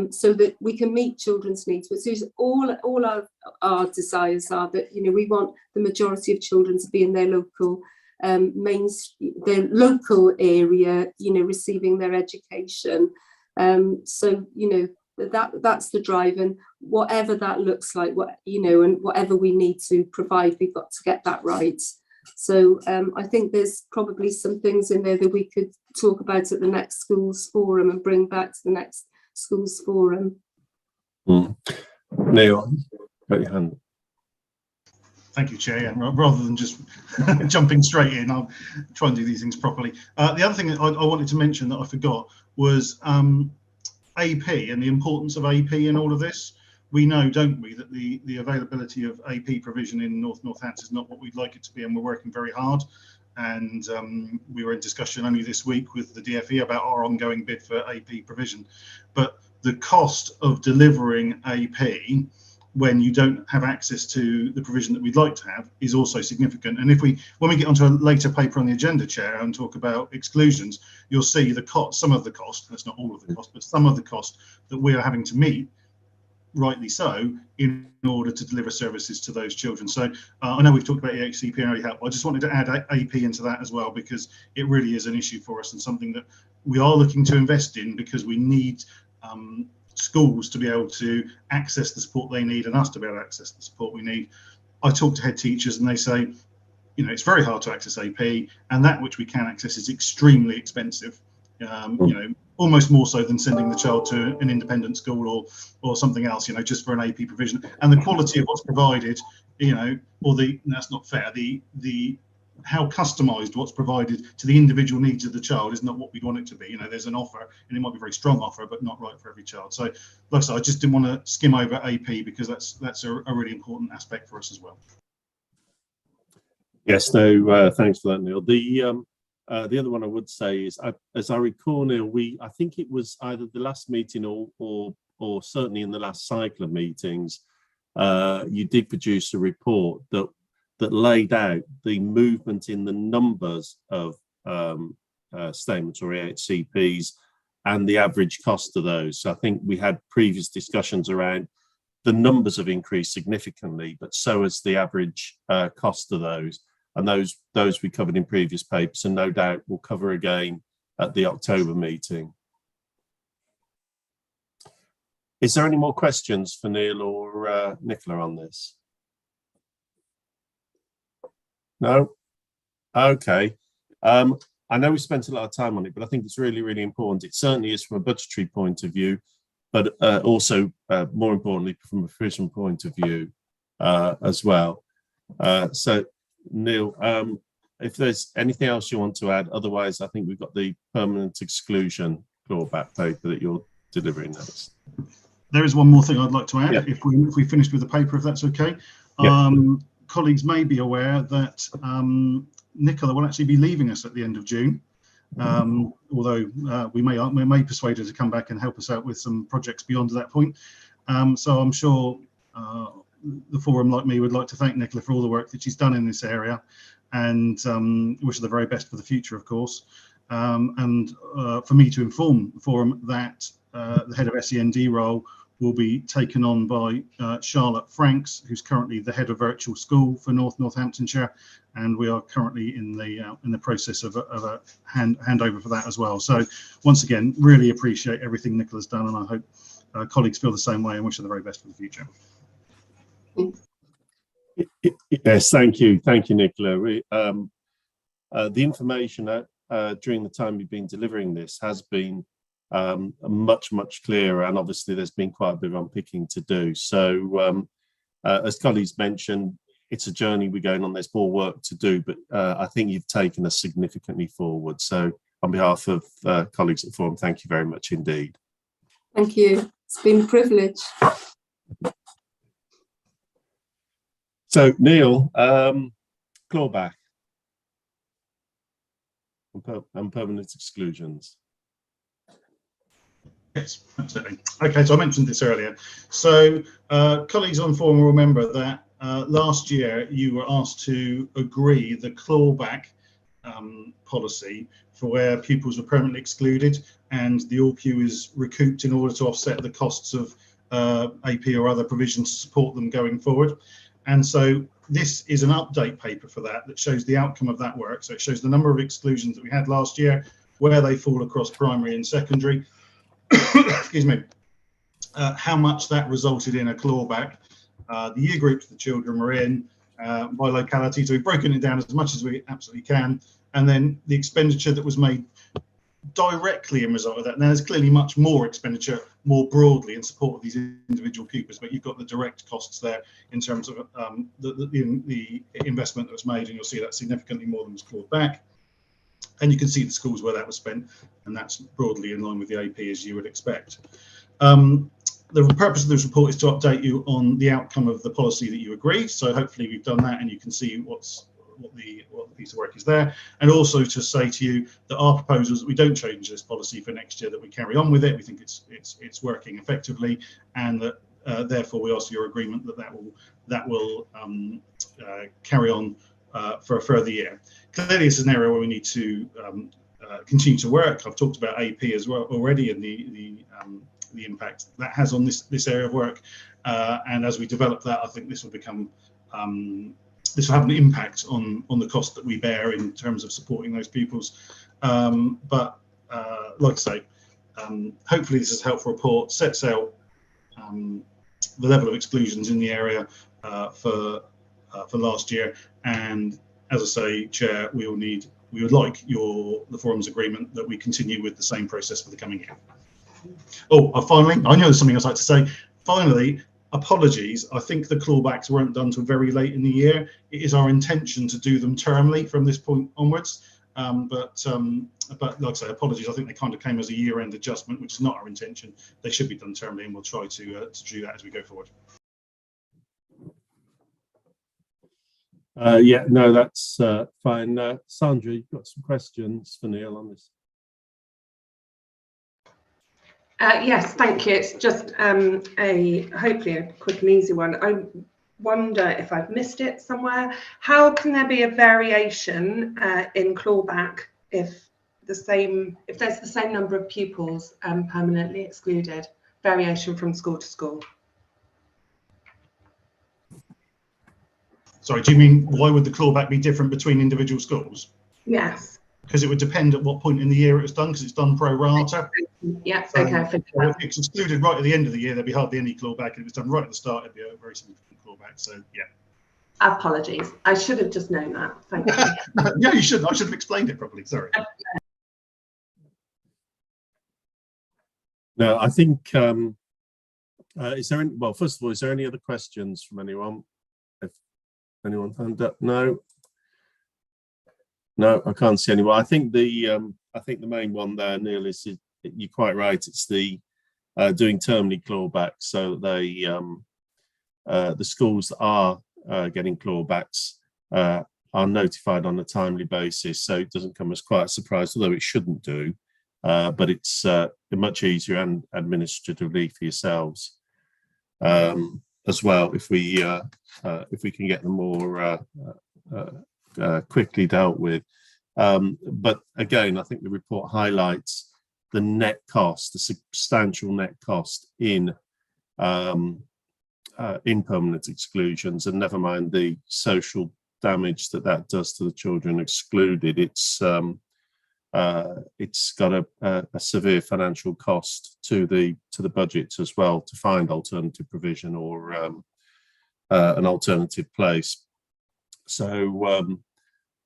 so that we can meet children's needs, which is all our desires are that, you know, we want the majority of children to be in their local their local area, you know, receiving their education. So, you know, that's the drive, and whatever that looks like, what, you know, and whatever we need to provide, we've got to get that right. So I think there's probably some things in there that we could talk about at the next schools forum and bring back to the next schools forum. Neil, got your hand. Thank you, Chair. And rather than just jumping straight in, I'll try and do these things properly. The other thing I wanted to mention that I forgot was AP and the importance of AP in all of this. We know, don't we, that the availability of AP provision in Northampton is not what we'd like it to be, and we're working very hard. And we were in discussion only this week with the DFE about our ongoing bid for AP provision. But the cost of delivering AP when you don't have access to the provision that we'd like to have is also significant. And when we get onto a later paper on the agenda, Chair, and talk about exclusions, you'll see the cost, some of the cost, that's not all of the cost, but some of the cost that we are having to meet, rightly so, in order to deliver services to those children. So I know we've talked about EHCP and early help. I just wanted to add AP into that as well, because it really is an issue for us and something that we are looking to invest in, because we need schools to be able to access the support they need and us to be able to access the support we need. I talk to head teachers and they say, you know, it's very hard to access AP, and that which we can access is extremely expensive. You know, almost more so than sending the child to an independent school or something else, you know, just for an AP provision. And the quality of what's provided, you know, that's not fair. The how customised what's provided to the individual needs of the child is not what we want it to be. You know, there's an offer, and it might be a very strong offer, but not right for every child. So, like I said, I just didn't want to skim over AP, because that's a really important aspect for us as well. Yes, no, thanks for that, Neil. The other one I would say is, as I recall, Neil, I think it was either the last meeting or certainly in the last cycle of meetings, you did produce a report that laid out the movement in the numbers of statements or EHCPs and the average cost of those. So I think we had previous discussions around the numbers have increased significantly, but so has the average cost of those. And those we covered in previous papers, and no doubt we'll cover again at the October meeting. Is there any more questions for Neil or Nicola on this? No? Okay. I know we spent a lot of time on it, but I think it's really, really important. It certainly is from a budgetary point of view, but also more importantly from a provision point of view as well. So Neil, if there's anything else you want to add, otherwise I think we've got the permanent exclusion clawback paper that you're delivering next. There is one more thing I'd like to add, yeah. if we finished with the paper, if that's okay. Yeah. Colleagues may be aware that Nicola will actually be leaving us at the end of June. although we may persuade her to come back and help us out with some projects beyond that point. So I'm sure the forum, like me, would like to thank Nicola for all the work that she's done in this area, and wish her the very best for the future, of course. And for me to inform the forum that the head of SEND role will be taken on by Charlotte Franks, who's currently the head of virtual school for Northamptonshire, and we are currently in the process of a handover for that as well. So once again, really appreciate everything Nicola's done, and I hope colleagues feel the same way and wish her the very best for the future. Yes, thank you, Nicola. The information during the time you've been delivering this has been much clearer, and obviously there's been quite a bit of unpicking to do. So as colleagues mentioned, it's a journey we're going on. There's more work to do, but I think you've taken us significantly forward. So on behalf of colleagues at the forum, thank you very much indeed. Thank you. It's been a privilege. So Neil, clawback and permanent exclusions. Yes, absolutely. Okay, so I mentioned this earlier. So colleagues on forum will remember that last year you were asked to agree the clawback policy for where pupils were permanently excluded, and the ALQ is recouped in order to offset the costs of AP or other provisions to support them going forward. And so this is an update paper for that shows the outcome of that work. So it shows the number of exclusions that we had last year, where they fall across primary and secondary, excuse me, how much that resulted in a clawback, the year groups the children were in, by locality. So we've broken it down as much as we absolutely can, and then the expenditure that was made directly in result of that. Now, there's clearly much more expenditure more broadly in support of these individual pupils, but you've got the direct costs there in terms of the investment that was made, and you'll see that significantly more than was clawed back. And you can see the schools where that was spent, and that's broadly in line with the AP as you would expect. The purpose of this report is to update you on the outcome of the policy that you agree. So hopefully we've done that, and you can see what the piece of work is there, and also to say to you that our proposal is that we don't change this policy for next year, that we carry on with it. We think it's working effectively, and that therefore we ask your agreement that will carry on for a further year. Clearly, it's an area where we need to continue to work. I've talked about AP as well already, and the impact that has on this area of work. And as we develop that, I think this will become this will have an impact on the cost that we bear in terms of supporting those pupils. But like I say, hopefully this is a helpful report, sets out the level of exclusions in the area for last year. And as I say, Chair, we would like the forum's agreement that we continue with the same process for the coming year. Oh, finally, I know there's something else I'd like to say. Finally, apologies. I think the clawbacks weren't done till very late in the year. It is our intention to do them termly from this point onwards. But like I say, apologies. I think they kind of came as a year-end adjustment, which is not our intention. They should be done termly, and we'll try to do that as we go forward. Yeah, no, that's fine. Sandra, you've got some questions for Neil on this. Yes, thank you. It's just hopefully a quick and easy one. I wonder if I've missed it somewhere. How can there be a variation in clawback if there's the same number of pupils permanently excluded? Variation from school to school. Sorry, do you mean why would the clawback be different between individual schools? Yes. Because it would depend at what point in the year it was done, because it's done pro rata. Yeah, So, okay. if it's excluded right at the end of the year, there'd be hardly any clawback. If it was done right at the start, it'd be a very significant clawback. So, yeah. Apologies. I should have just known that. Thank you. Yeah, you should. I should have explained it properly. Sorry. No, I think, is there any, well, first of all, is there any other questions from anyone? If anyone hand up? No. No, I can't see anyone. I think the main one there, Neil, is you're quite right. It's the doing termly clawbacks, so they the schools that are getting clawbacks notified on a timely basis, so it doesn't come as quite a surprise, although it shouldn't do. But it's much easier and administratively for yourselves as well if we can get them more quickly dealt with. But again, I think the report highlights the net cost, the substantial net cost in permanent exclusions, and never mind the social damage that does to the children excluded. It's got a severe financial cost to the budgets as well to find alternative provision or an alternative place. So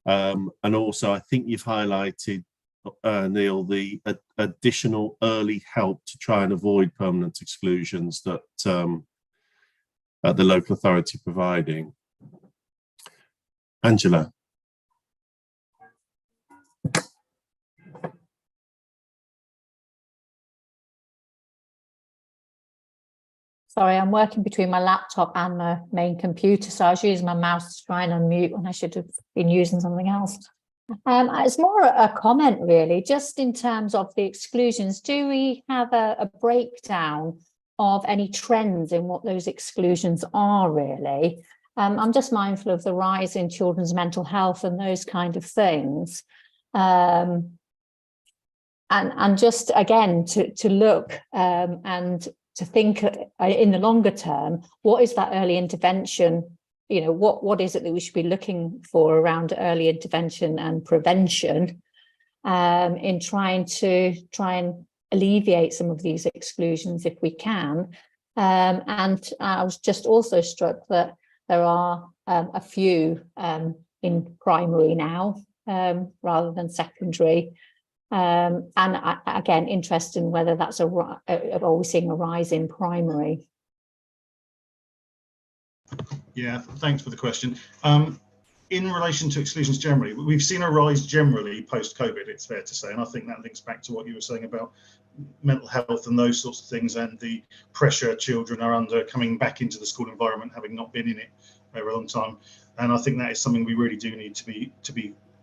and also I think you've highlighted, Neil, the additional early help to try and avoid permanent exclusions that the local authority providing. Angela. Sorry, I'm working between my laptop and my main computer, so I was using my mouse to try and unmute when I should have been using something else. It's more a comment, really, just in terms of the exclusions. Do we have a breakdown of any trends in what those exclusions are, really? I'm just mindful of the rise in children's mental health and those kind of things. And just, again, to look and to think in the longer term, what is that early intervention? You know, what is it that we should be looking for around early intervention and prevention in trying and alleviate some of these exclusions if we can. And I was just also struck that there are a few in primary now rather than secondary. And again, interested in whether that's are we seeing a rise in primary? Yeah, thanks for the question. In relation to exclusions generally, we've seen a rise generally post-COVID, it's fair to say, and I think that links back to what you were saying about mental health and those sorts of things, and the pressure children are under coming back into the school environment, having not been in it over a long time. And I think that is something we really do need to be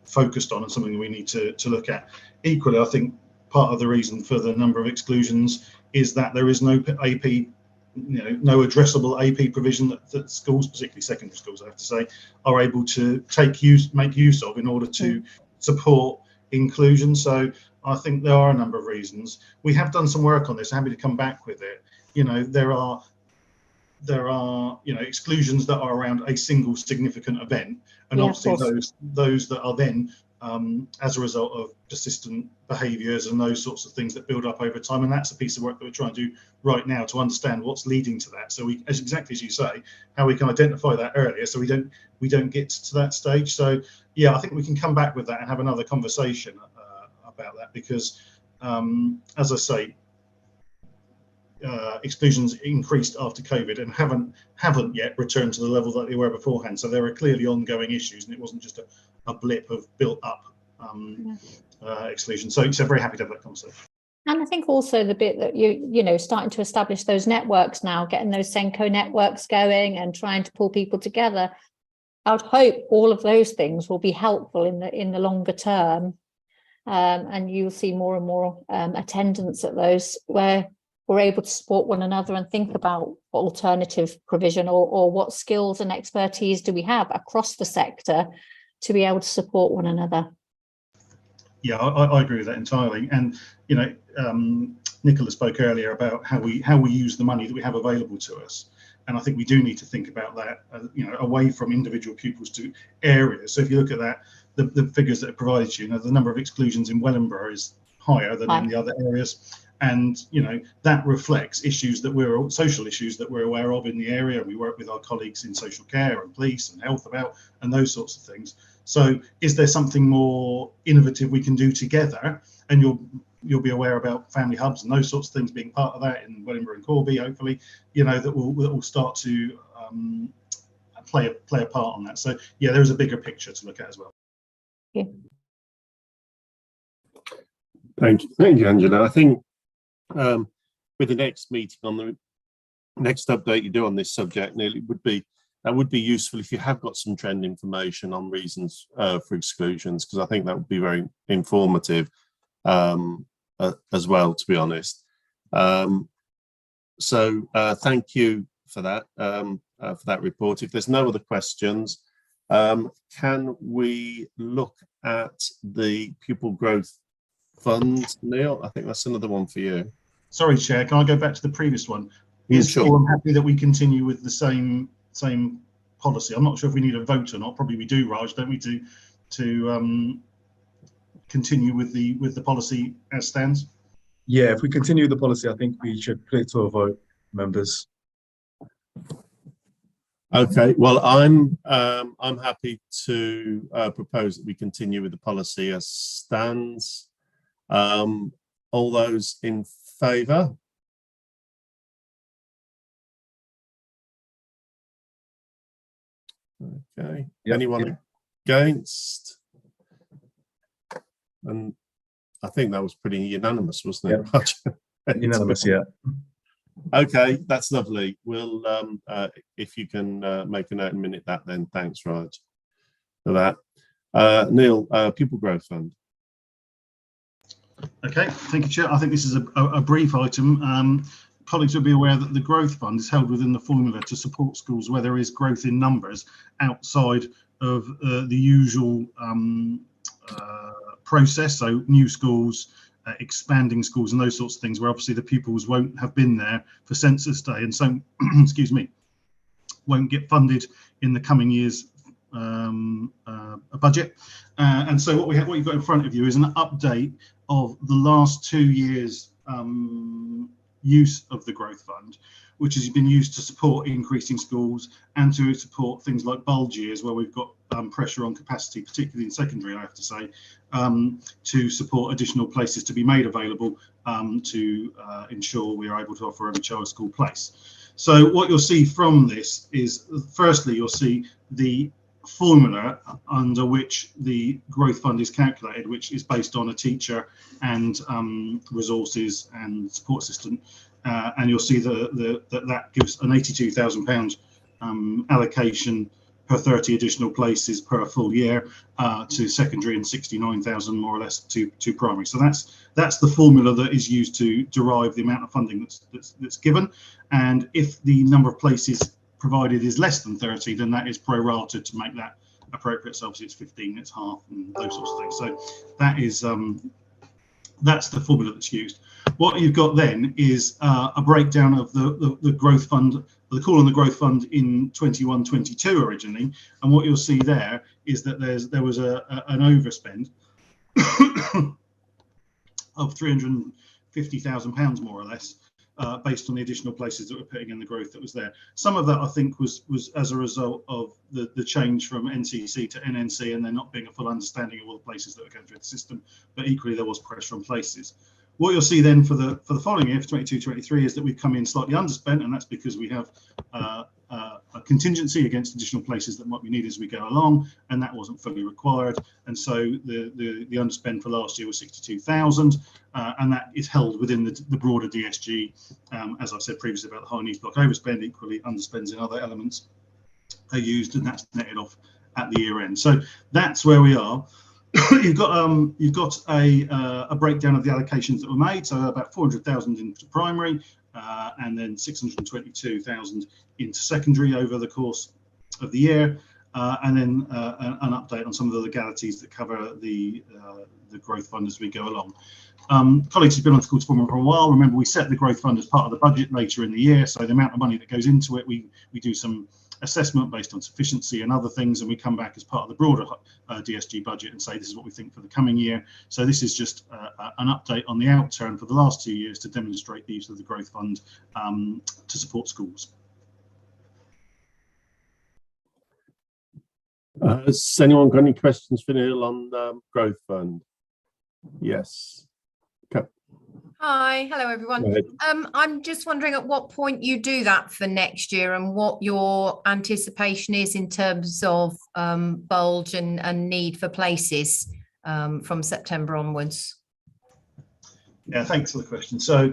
focused on, and something we need to look at. Equally, I think part of the reason for the number of exclusions is that there is no AP, no addressable AP provision that schools, particularly secondary schools, I have to say, are able to make use of in order to support inclusion. So I think there are a number of reasons. We have done some work on this. I'm happy to come back with it. There are exclusions that are around a single significant event, and obviously those that are then as a result of persistent behaviours and those sorts of things that build up over time. And that's a piece of work that we're trying to do right now to understand what's leading to that. So we, as exactly as you say, how we can identify that earlier so we don't get to that stage. So yeah, I think we can come back with that and have another conversation about that, because as I say, exclusions increased after COVID and haven't yet returned to the level that they were beforehand. So there are clearly ongoing issues, and it wasn't just a blip of built up exclusion. So very happy to have that conversation. And I think also the bit that you starting to establish those networks now, getting those Senko networks going and trying to pull people together. I would hope all of those things will be helpful in the longer term, and you'll see more and more attendance at those where we're able to support one another and think about alternative provision or what skills and expertise do we have across the sector to be able to support one another. Yeah, I agree with that entirely. And Nicola spoke earlier about how we use the money that we have available to us, and I think we do need to think about that, away from individual pupils to areas. So if you look at that, the figures that are provided to you, the number of exclusions in Wellingborough is higher than in the other areas. And that reflects social issues that we're aware of in the area, and we work with our colleagues in social care and police and health about, and those sorts of things. So is there something more innovative we can do together? And you'll be aware about family hubs and those sorts of things being part of that in Wellingborough and Corby, hopefully, that will start to play a part on that. So yeah, there is a bigger picture to look at as well. Yeah. Thank you, Angela. I think with the next meeting, on the next update you do on this subject, Neil, it would be that would be useful if you have got some trend information on reasons for exclusions, because I think that would be very informative as well, to be honest. So thank you for that report. If there's no other questions, can we look at the pupil growth fund, Neil? I think that's another one for you. Sorry, Chair, can I go back to the previous one? Is Sure. Forum happy that we continue with the same policy? I'm not sure if we need a vote or not. Probably we do, Raj, don't we, to continue with the policy as stands? Yeah, if we continue the policy, I think we should put it to a vote, members. Okay, well, I'm happy to propose that we continue with the policy as stands. All those in favour? Okay. Yep. Anyone against? And I think that was pretty unanimous, wasn't it? Yep. Unanimous, yeah. Okay, that's lovely. We'll, if you can make a note and minute that, then thanks, Raj, for that. Neil, Pupil Growth Fund. Okay, thank you, Chair. I think this is a brief item. Colleagues will be aware that the Growth Fund is held within the formula to support schools where there is growth in numbers outside of the usual process, so new schools, expanding schools and those sorts of things, where obviously the pupils won't have been there for census day, and so excuse me, won't get funded in the coming years a budget. And so what you've got in front of you is an update of the last 2 years use of the Growth Fund, which has been used to support increasing schools and to support things like bulge years, where we've got pressure on capacity, particularly in secondary, I have to say, to support additional places to be made available to ensure we are able to offer every child a school place. So what you'll see from this is, firstly, you'll see the formula under which the Growth Fund is calculated, which is based on a teacher and resources and support system, and you'll see that gives an £82,000 allocation per 30 additional places per full year to secondary, and 69,000 more or less to primary. So that's the formula that is used to derive the amount of funding that's given, and if the number of places provided is less than 30, then that is prorated to make that appropriate. So obviously it's 15, it's half, and those sorts of things. So that is that's the formula that's used. What you've got then is a breakdown of the Growth Fund, the call on the Growth Fund in 21-22 originally, and what you'll see there is that there was an overspend of £350,000 more or less, based on the additional places that we're putting in the growth that was there. Some of that, I think, was as a result of the change from NCC to NNC, and there not being a full understanding of all the places that were going through the system, but equally there was pressure on places. What you'll see then for the following year, for 22-23, is that we've come in slightly underspent, and that's because we have a contingency against additional places that might be needed as we go along, and that wasn't fully required. And so the underspend for last year was 62,000, and that is held within the broader DSG. As I've said previously about the high needs block overspend, equally underspends in other elements are used, and that's netted off at the year end. So that's where we are. You've got a breakdown of the allocations that were made, so about 400,000 into primary, and then 622,000 into secondary over the course of the year, and then an update on some of the legalities that cover the Growth Fund as we go along. Colleagues who've been on the Schools Forum for a while, remember we set the Growth Fund as part of the budget later in the year, so the amount of money that goes into it, we do some assessment based on sufficiency and other things, and we come back as part of the broader DSG budget and say this is what we think for the coming year. So this is just an update on the outturn for the last 2 years to demonstrate the use of the Growth Fund to support schools. Has anyone got any questions for Neil on Growth Fund? Yes. Okay. Hi, hello everyone. I'm just wondering at what point you do that for next year and what your anticipation is in terms of bulge and need for places from September onwards. Yeah, thanks for the question. So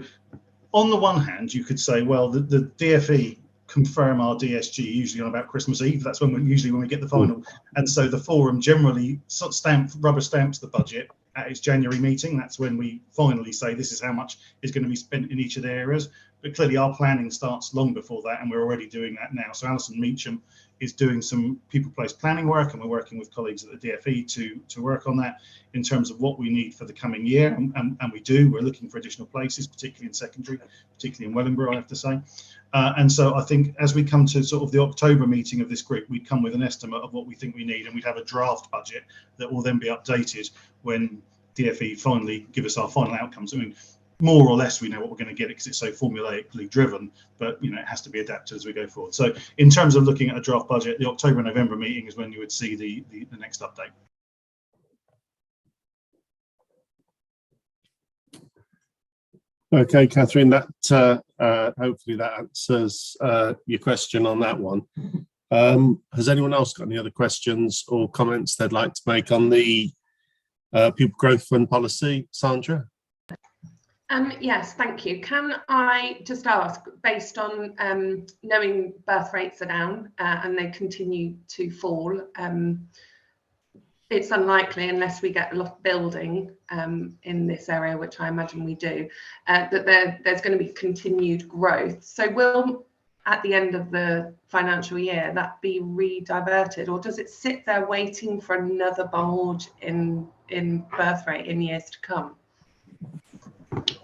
on the one hand, you could say, well, the DFE confirm our DSG usually on about Christmas Eve. That's when we get the final. And so the forum generally rubber stamps the budget at its January meeting. That's when we finally say this is how much is going to be spent in each of the areas. But clearly our planning starts long before that, and we're already doing that now. So Alison Meacham is doing some people place planning work, and we're working with colleagues at the DFE to work on that in terms of what we need for the coming year. And we're looking for additional places, particularly in secondary, particularly in Wellingborough, I have to say. And so I think as we come to sort of the October meeting of this group, we'd come with an estimate of what we think we need, and we'd have a draft budget that will then be updated when DFE finally give us our final outcomes. I mean, more or less we know what we're going to get because it's so formulaically driven, but it has to be adapted as we go forward. So in terms of looking at a draft budget, the October-November meeting is when you would see the next update. Okay, Catherine, that hopefully that answers your question on that one. Has anyone else got any other questions or comments they'd like to make on the Pupil Growth Fund policy? Sandra? Yes, thank you. Can I just ask, based on knowing birth rates are down and they continue to fall, it's unlikely, unless we get a lot of building in this area, which I imagine we do, that there's going to be continued growth. So will, at the end of the financial year, that be re-diverted, or does it sit there waiting for another bulge in birth rate in years to come?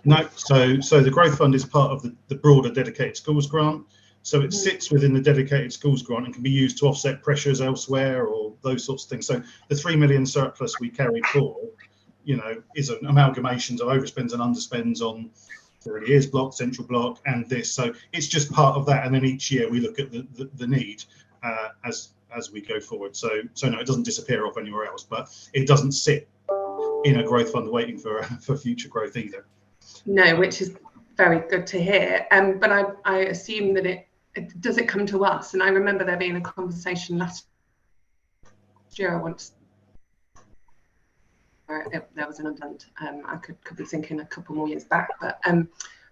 No, so the Growth Fund is part of the broader Dedicated Schools grant. So it sits within the Dedicated Schools grant and can be used to offset pressures elsewhere or those sorts of things. So the 3 million surplus we carried forward, is an amalgamation of overspends and underspends on early years block, central block, and this. So it's just part of that. And then each year we look at the need as we go forward. So no, it doesn't disappear off anywhere else, but it doesn't sit in a growth fund waiting for future growth either. No, which is very good to hear. But I assume that does it come to us? And I remember there being a conversation last year once where there was an undone. I could be thinking a couple more years back, but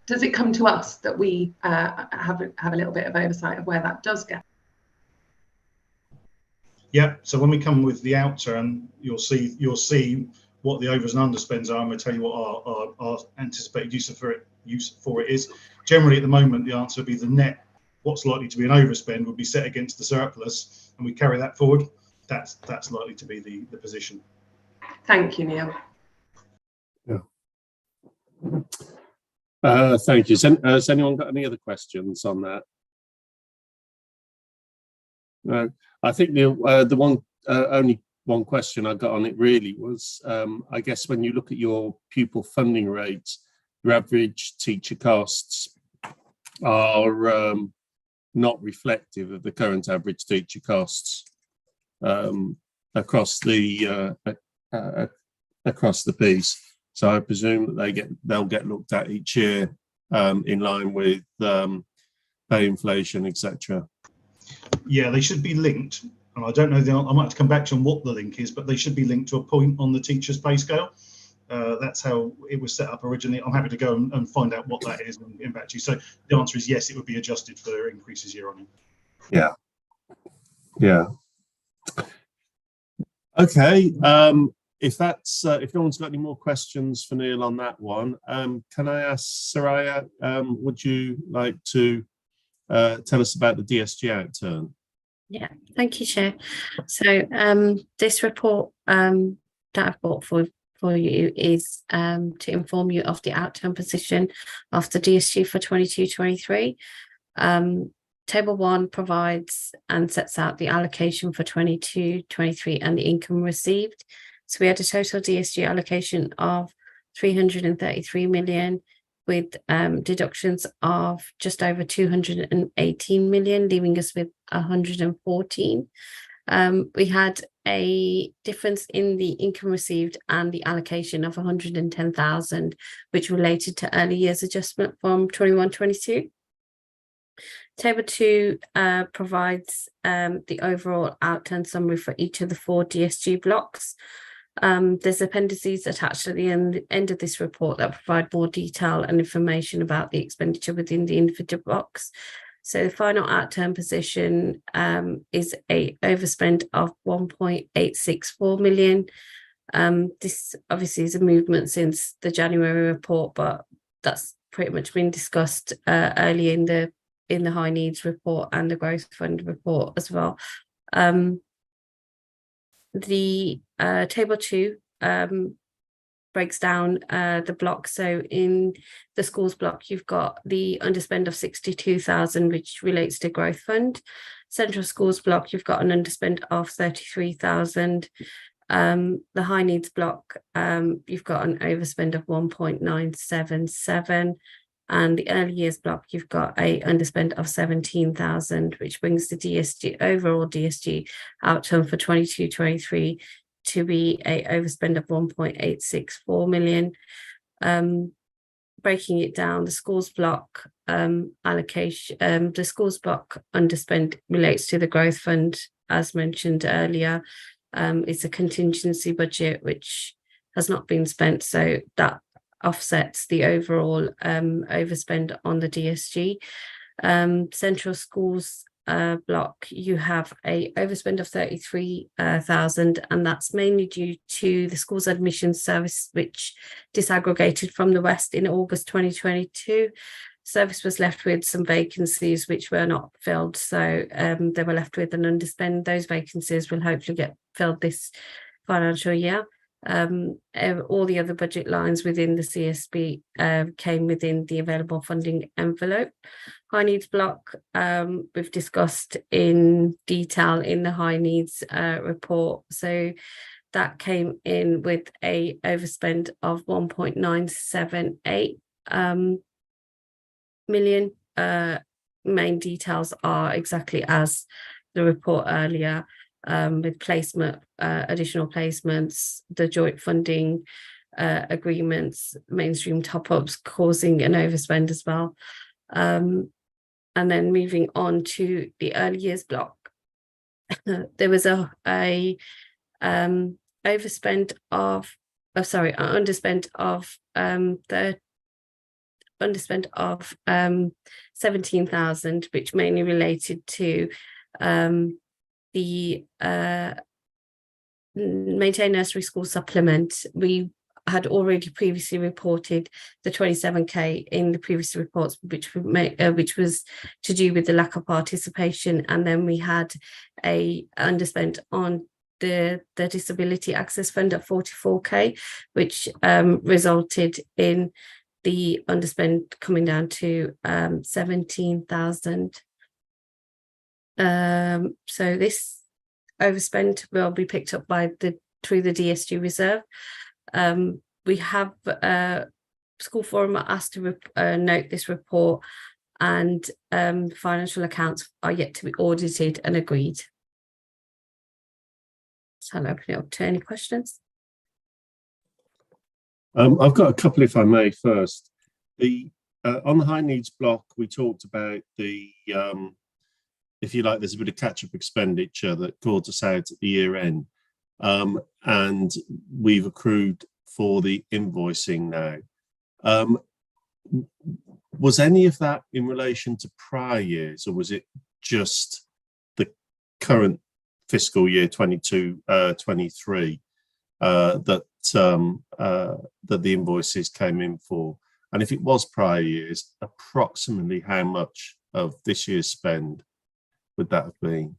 does it come to us that we have a little bit of oversight of where that does get? Yeah. So when we come with the outturn, you'll see what the overs and underspends are, and we'll tell you what our anticipated use for it is. Generally, at the moment, the answer would be the net. What's likely to be an overspend would be set against the surplus, and we carry that forward. That's likely to be the position. Thank you, Neil. Yeah. Thank you. Has anyone got any other questions on that? No. I think the only one question I got on it really was, I guess when you look at your pupil funding rates, your average teacher costs are not reflective of the current average teacher costs across the piece. So I presume that they'll get looked at each year in line with pay inflation, etc. Yeah, they should be linked. And I don't know, I might have to come back to on what the link is, but they should be linked to a point on the teacher's pay scale. That's how it was set up originally. I'm happy to go and find out what that is and get back to you. So the answer is yes, it would be adjusted for increases year on year. Yeah. Okay. If no one's got any more questions for Neil on that one, can I ask Soraya, would you like to tell us about the DSG outturn? Yeah, thank you, Chair. So this report that I've brought for you is to inform you of the outturn position of the DSG for 22-23. Table 1 provides and sets out the allocation for 22-23 and the income received. So we had a total DSG allocation of 333 million with deductions of just over 218 million, leaving us with 114. We had a difference in the income received and the allocation of 110,000, which related to early years adjustment from 21-22. Table 2 provides the overall outturn summary for each of the 4 DSG blocks. There's appendices attached at the end of this report that provide more detail and information about the expenditure within the individual blocks. So the final outturn position is a overspend of 1.864 million. This obviously is a movement since the January report, but that's pretty much been discussed early in the high needs report and the growth fund report as well. The table 2 breaks down the block. So in the schools block, you've got the underspend of 62,000, which relates to growth fund. Central schools block, you've got an underspend of 33,000. The high needs block, you've got an overspend of 1.977, and the early years block, you've got a underspend of 17,000, which brings the DSG overall DSG outturn for 22-23 to be a overspend of 1.864 million. Breaking it down, the schools block allocation, the schools block underspend relates to the growth fund, as mentioned earlier. It's a contingency budget which has not been spent, so that offsets the overall overspend on the DSG. Central schools block, you have a overspend of 33,000, and that's mainly due to the schools admissions service, which disaggregated from the West in August 2022. Service was left with some vacancies which were not filled, so they were left with an underspend. Those vacancies will hopefully get filled this financial year. All the other budget lines within the CSB came within the available funding envelope. High needs block, we've discussed in detail in the high needs report. So that came in with a overspend of 1.978 million. Main details are exactly as the report earlier, with placement, additional placements, the joint funding agreements, mainstream top-ups causing an overspend as well. And then moving on to the early years block, there was a overspend of, underspend of 17,000, which mainly related to the maintain nursery school supplement. We had already previously reported the 27k in the previous reports, which was to do with the lack of participation, and then we had a underspent on the disability access fund at 44k, which resulted in the underspend coming down to 17,000. So this overspend will be picked up through the DSG reserve. We have School Forum are asked to note this report, and financial accounts are yet to be audited and agreed. So I'll open it up to any questions. I've got a couple, if I may. First, on the high needs block, we talked about the if you like, there's a bit of catch-up expenditure that caught us out at the year end, and we've accrued for the invoicing now. Was any of that in relation to prior years, or was it just the current fiscal year 22-23 that the invoices came in for? And if it was prior years, approximately how much of this year's spend would that have been?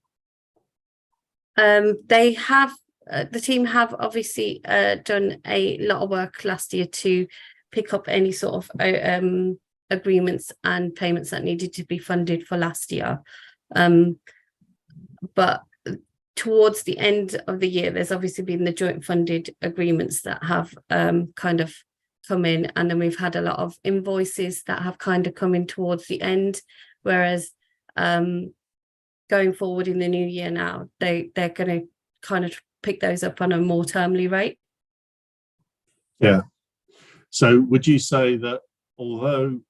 They have, the team have obviously done a lot of work last year to pick up any sort of agreements and payments that needed to be funded for last year. But towards the end of the year, there's obviously been the joint funded agreements that have kind of come in, and then we've had a lot of invoices that have kind of come in towards the end, whereas going forward in the new year now, they're going to kind of pick those up on a more termly rate. Yeah. So would you say that although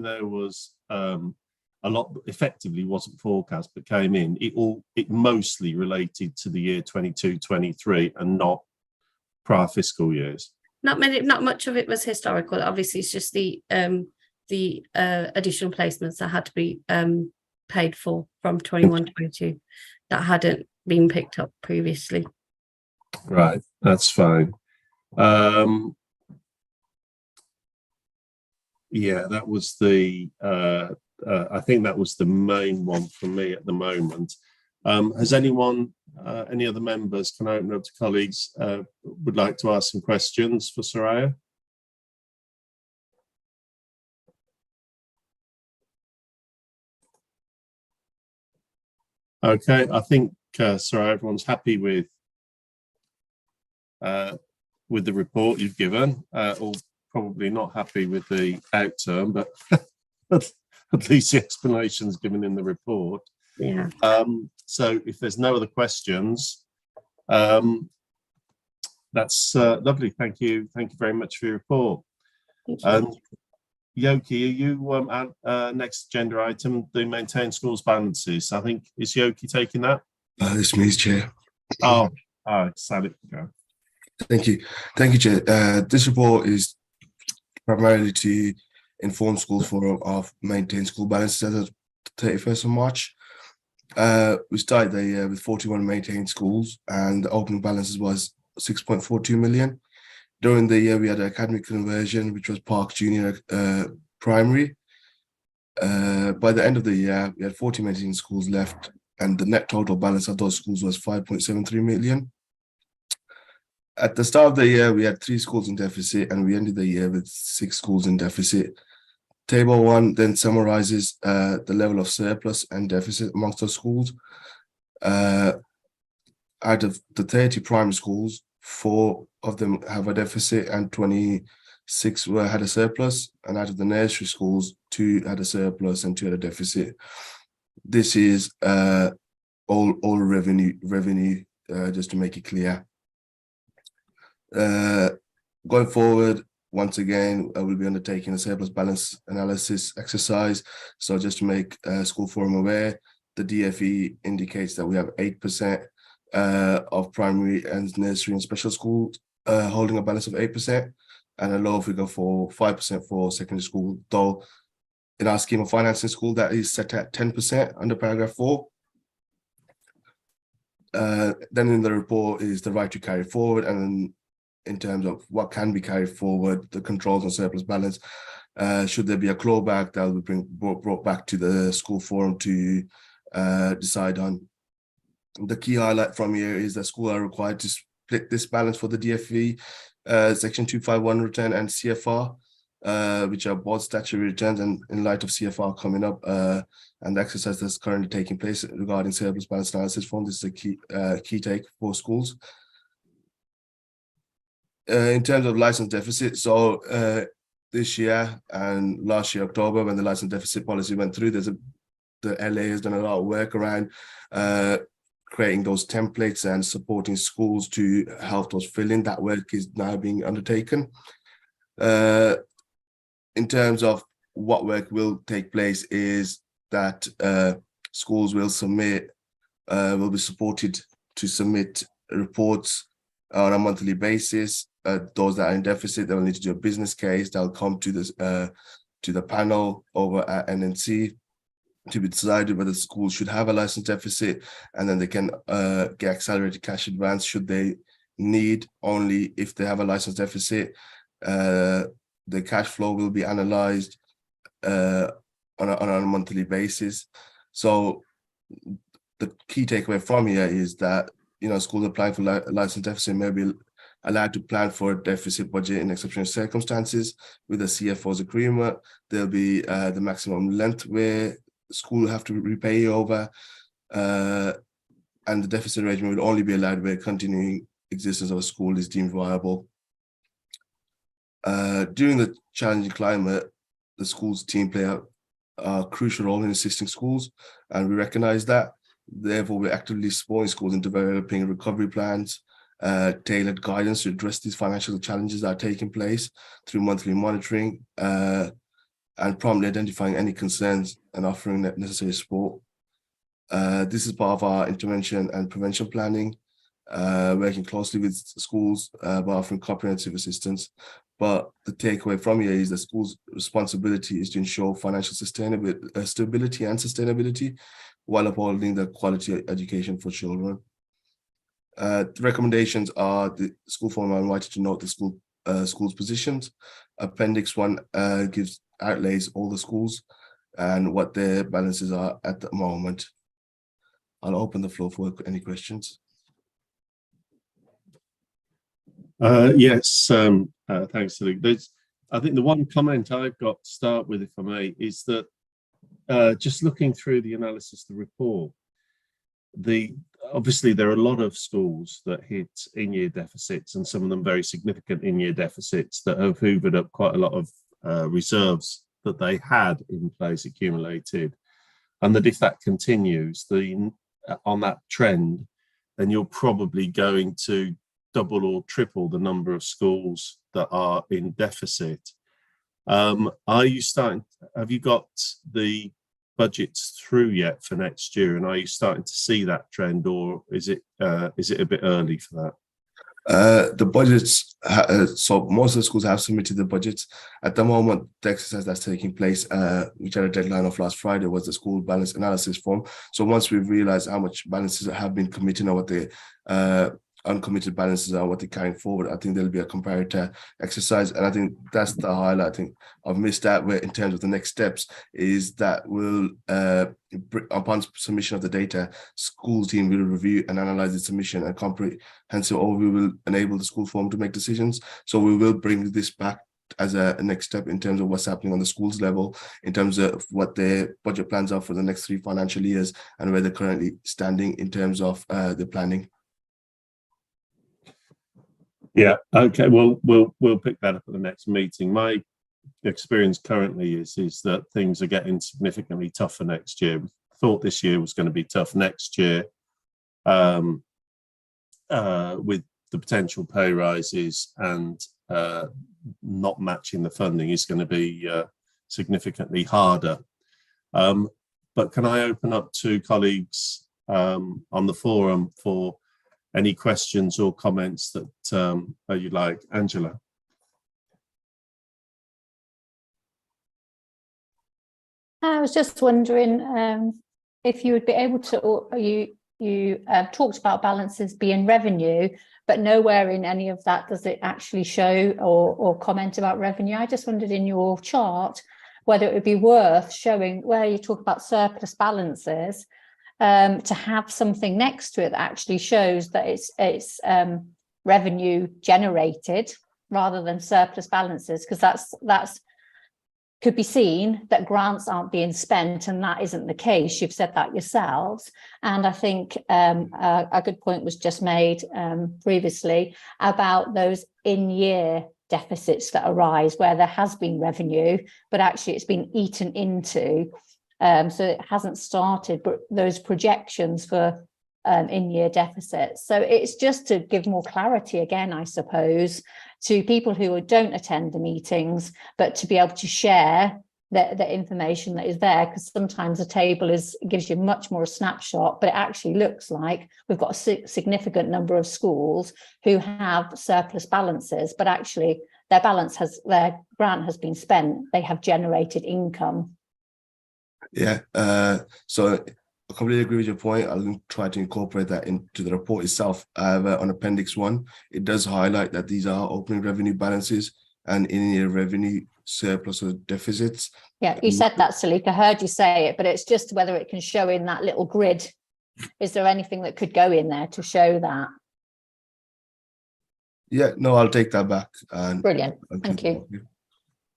there was a lot effectively wasn't forecast but came in, it mostly related to the year 22-23 and not prior fiscal years? Not much of it was historical. Obviously, it's just the additional placements that had to be paid for from 21-22 that hadn't been picked up previously. Right, that's fine. Yeah, that was the I think that was the main one for me at the moment. Has anyone, any other members, can I open up to colleagues, would like to ask some questions for Soraya? Okay, I think, Soraya, everyone's happy with the report you've given, or probably not happy with the outturn, but at least the explanations given in the report. Yeah. So if there's no other questions, that's lovely. Thank you. Thank you very much for your report. And Yoki, are you next agenda item, the maintain schools balances? I think, is Yoki taking that? It's me, Chair. Oh, Sally, go. Thank you, Chair. This report is primarily to inform schools for of maintain school balances as of 31st of March. We started the year with 41 maintained schools, and the opening balances was 6.42 million. During the year, we had an academic conversion, which was Park Junior Primary. By the end of the year, we had 40 maintained schools left, and the net total balance of those schools was 5.73 million. At the start of the year, we had 3 schools in deficit, and we ended the year with 6 schools in deficit. Table 1 then summarizes the level of surplus and deficit amongst those schools. Out of the 30 primary schools, 4 of them have a deficit and 26 had a surplus. And out of the nursery schools, 2 had a surplus and 2 had a deficit. This is all revenue, just to make it clear. Going forward, once again, I will be undertaking a surplus balance analysis exercise. So just to make school forum aware, the DFE indicates that we have 8% of primary and nursery and special schools holding a balance of 8%, and a lower figure for 5% for secondary school, though in our scheme of financing school, that is set at 10% under paragraph 4. Then in the report is the right to carry forward, and in terms of what can be carried forward, the controls on surplus balance. Should there be a clawback, that will be brought back to the school forum to decide on. The key highlight from here is that schools are required to split this balance for the DFE, Section 251 return and CFR, which are both statutory returns, and in light of CFR coming up and the exercise that's currently taking place regarding surplus balance analysis form, this is a key take for schools. In terms of license deficit, so this year and last year, October, when the license deficit policy went through, the LA has done a lot of work around creating those templates and supporting schools to help those fill in. That work is now being undertaken. In terms of what work will take place is that schools will be supported to submit reports on a monthly basis. Those that are in deficit, they will need to do a business case. They'll come to the panel over at NNC to be decided whether the school should have a license deficit, and then they can get accelerated cash advance should they need. Only if they have a license deficit, the cash flow will be analyzed on a monthly basis. So the key takeaway from here is that, you know, schools applying for license deficit may be allowed to plan for a deficit budget in exceptional circumstances. With the CFO's agreement, there'll be the maximum length where school will have to repay over, and the deficit arrangement will only be allowed where continuing existence of a school is deemed viable. During the challenging climate, the schools team play a crucial role in assisting schools, and we recognise that. Therefore, we're actively supporting schools in developing recovery plans, tailored guidance to address these financial challenges that are taking place through monthly monitoring, and promptly identifying any concerns and offering necessary support. This is part of our intervention and prevention planning, working closely with schools by offering comprehensive assistance. But the takeaway from here is the school's responsibility is to ensure financial stability and sustainability while upholding the quality education for children. The recommendations are the school forum are invited to note the school's positions. Appendix 1 outlays all the schools and what their balances are at the moment. I'll open the floor for any questions. Yes, thanks, Sadiq. I think the one comment I've got to start with, if I may, is that just looking through the analysis of the report, obviously there are a lot of schools that hit in-year deficits, and some of them very significant in-year deficits that have hoovered up quite a lot of reserves that they had in place accumulated, and that if that continues on that trend, then you're probably going to double or triple the number of schools that are in deficit. Have you got the budgets through yet for next year, and are you starting to see that trend, or is it a bit early for that? The budgets, so most of the schools have submitted the budgets. At the moment, the exercise that's taking place, which had a deadline of last Friday, was the school balance analysis form. So once we've realized how much balances have been committed and what the uncommitted balances are, what they're carrying forward, I think there'll be a comparator exercise. And I think that's the highlight. I think I've missed that, where in terms of the next steps is that we'll, upon submission of the data, school team will review and analyze the submission, and comprehensive overview will enable the school forum to make decisions. So we will bring this back as a next step in terms of what's happening on the schools level, in terms of what their budget plans are for the next 3 financial years and where they're currently standing in terms of the planning. Yeah, okay, well, we'll pick that up at the next meeting. My experience currently is that things are getting significantly tougher next year. We thought this year was going to be tough. Next year, with the potential pay rises and not matching the funding, is going to be significantly harder. But can I open up to colleagues on the forum for any questions or comments that you'd like? Angela. I was just wondering if you would be able to, you talked about balances being revenue, but nowhere in any of that does it actually show or comment about revenue. I just wondered in your chart whether it would be worth showing, where you talk about surplus balances, to have something next to it that actually shows that it's revenue generated rather than surplus balances, because that's could be seen that grants aren't being spent, and that isn't the case. You've said that yourselves, and I think a good point was just made previously about those in-year deficits that arise where there has been revenue, but actually it's been eaten into. So it hasn't started, but those projections for in-year deficits. So it's just to give more clarity again, I suppose, to people who don't attend the meetings, but to be able to share the information that is there, because sometimes a table gives you much more a snapshot, but it actually looks like we've got a significant number of schools who have surplus balances, but actually their grant has been spent, they have generated income. Yeah, so I completely agree with your point. I'll try to incorporate that into the report itself. On Appendix 1, it does highlight that these are opening revenue balances and in-year revenue surplus or deficits. Yeah, you said that, Sadiq. I heard you say it, but it's just whether it can show in that little grid. Is there anything that could go in there to show that? Yeah, no, I'll take that back. Brilliant, thank you.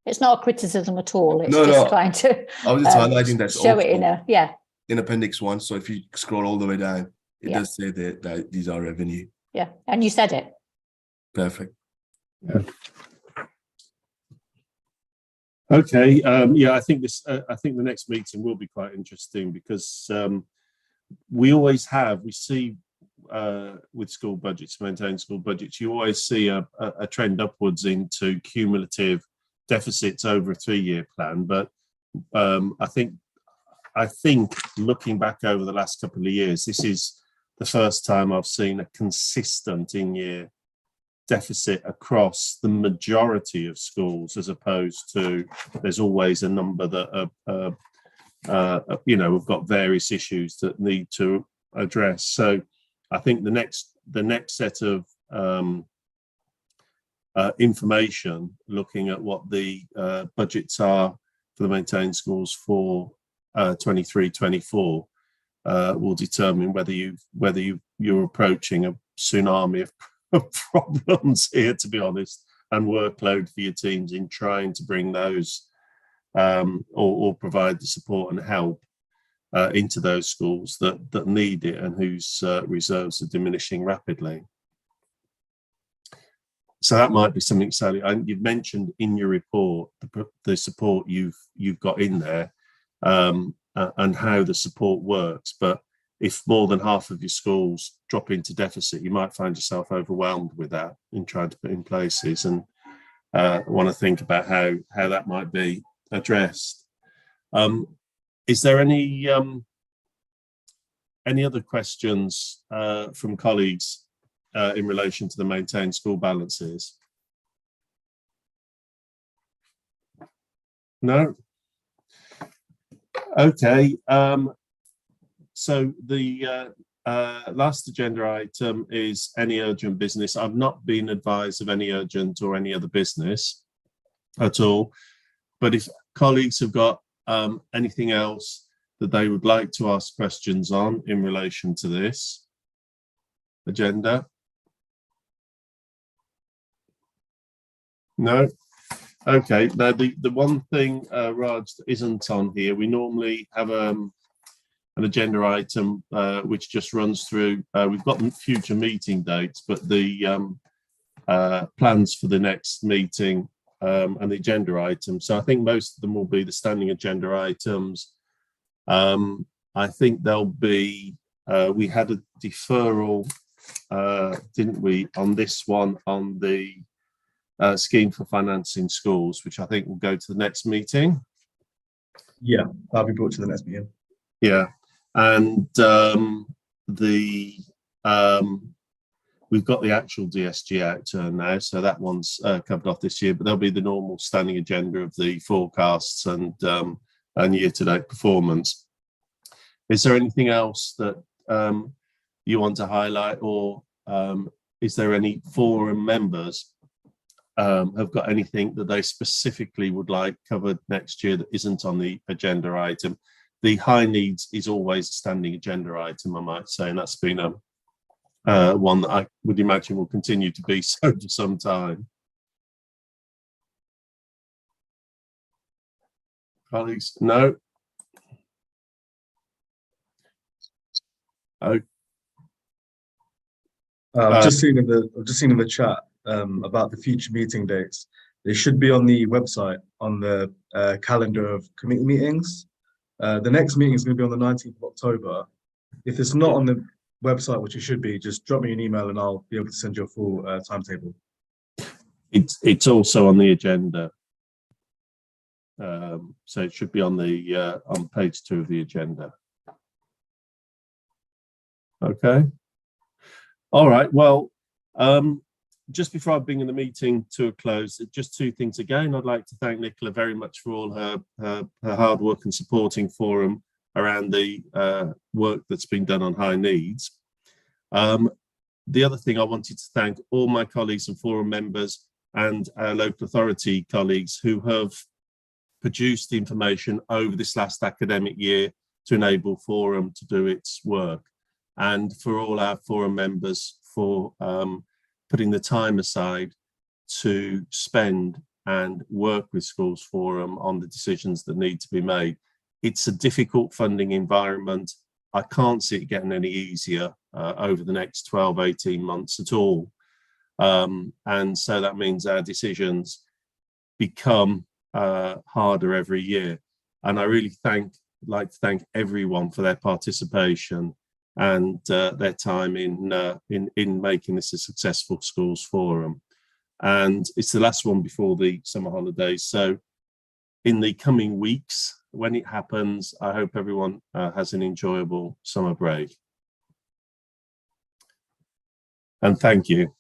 It's not a criticism at all. It's trying to. I was just highlighting that. Show it in Appendix 1. So if you scroll all the way down, it does say that these are revenue. Yeah, and you said it. Perfect. Yeah. Okay. I think the next meeting will be quite interesting, because we see with school budgets, maintained school budgets, you always see a trend upwards into cumulative deficits over a 3-year plan. But I think looking back over the last couple of years, this is the first time I've seen a consistent in-year deficit across the majority of schools, as opposed to there's always a number that we've got various issues that need to address. So I think the next set of information, looking at what the budgets are for the maintained schools for 23-24, will determine whether you're approaching a tsunami of problems here, to be honest, and workload for your teams in trying to bring those or provide the support and help into those schools that need it and whose reserves are diminishing rapidly. So that might be something, Sally. You've mentioned in your report the support you've got in there and how the support works. But if more than half of your schools drop into deficit, you might find yourself overwhelmed with that in trying to put in places, and want to think about how that might be addressed. Is there any other questions from colleagues in relation to the maintained school balances? No? Okay. So the last agenda item is any urgent business. I've not been advised of any urgent or any other business at all, but if colleagues have got anything else that they would like to ask questions on in relation to this agenda? No? Okay. Now, the one thing, Raj, that isn't on here, we normally have an agenda item which just runs through, we've got future meeting dates, but the plans for the next meeting and the agenda items. So I think most of them will be the standing agenda items. I think there'll be, we had a deferral, didn't we, on this one, on the scheme for financing schools, which I think will go to the next meeting. Yeah, that'll be brought to the next meeting. Yeah, and we've got the actual DSG outturn now, so that one's covered off this year, but there'll be the normal standing agenda of the forecasts and year-to-date performance. Is there anything else that you want to highlight, or is there any forum members have got anything that they specifically would like covered next year that isn't on the agenda item? The high needs is always a standing agenda item, I might say, and that's been one that I would imagine will continue to be so for some time. Colleagues, no? Oh. I've just seen in the chat about the future meeting dates. They should be on the website on the calendar of committee meetings. The next meeting is going to be on the 19th of October. If it's not on the website, which it should be, just drop me an email and I'll be able to send you a full timetable. It's also on the agenda. So it should be on the on page 2 of the agenda. Okay. All right. Well, just before I bring the meeting to a close, just 2 things again. I'd like to thank Nicola very much for all her hard work and supporting Forum around the work that's been done on high needs. The other thing, I wanted to thank all my colleagues and Forum members and our local authority colleagues who have produced information over this last academic year to enable Forum to do its work, and for all our Forum members for putting the time aside to spend and work with Schools Forum on the decisions that need to be made. It's a difficult funding environment. I can't see it getting any easier over the next 12, 18 months at all. And so that means our decisions become harder every year. And I really like to thank everyone for their participation and their time in making this a successful Schools Forum. And it's the last one before the summer holidays. So in the coming weeks, when it happens, I hope everyone has an enjoyable summer break. and thank you.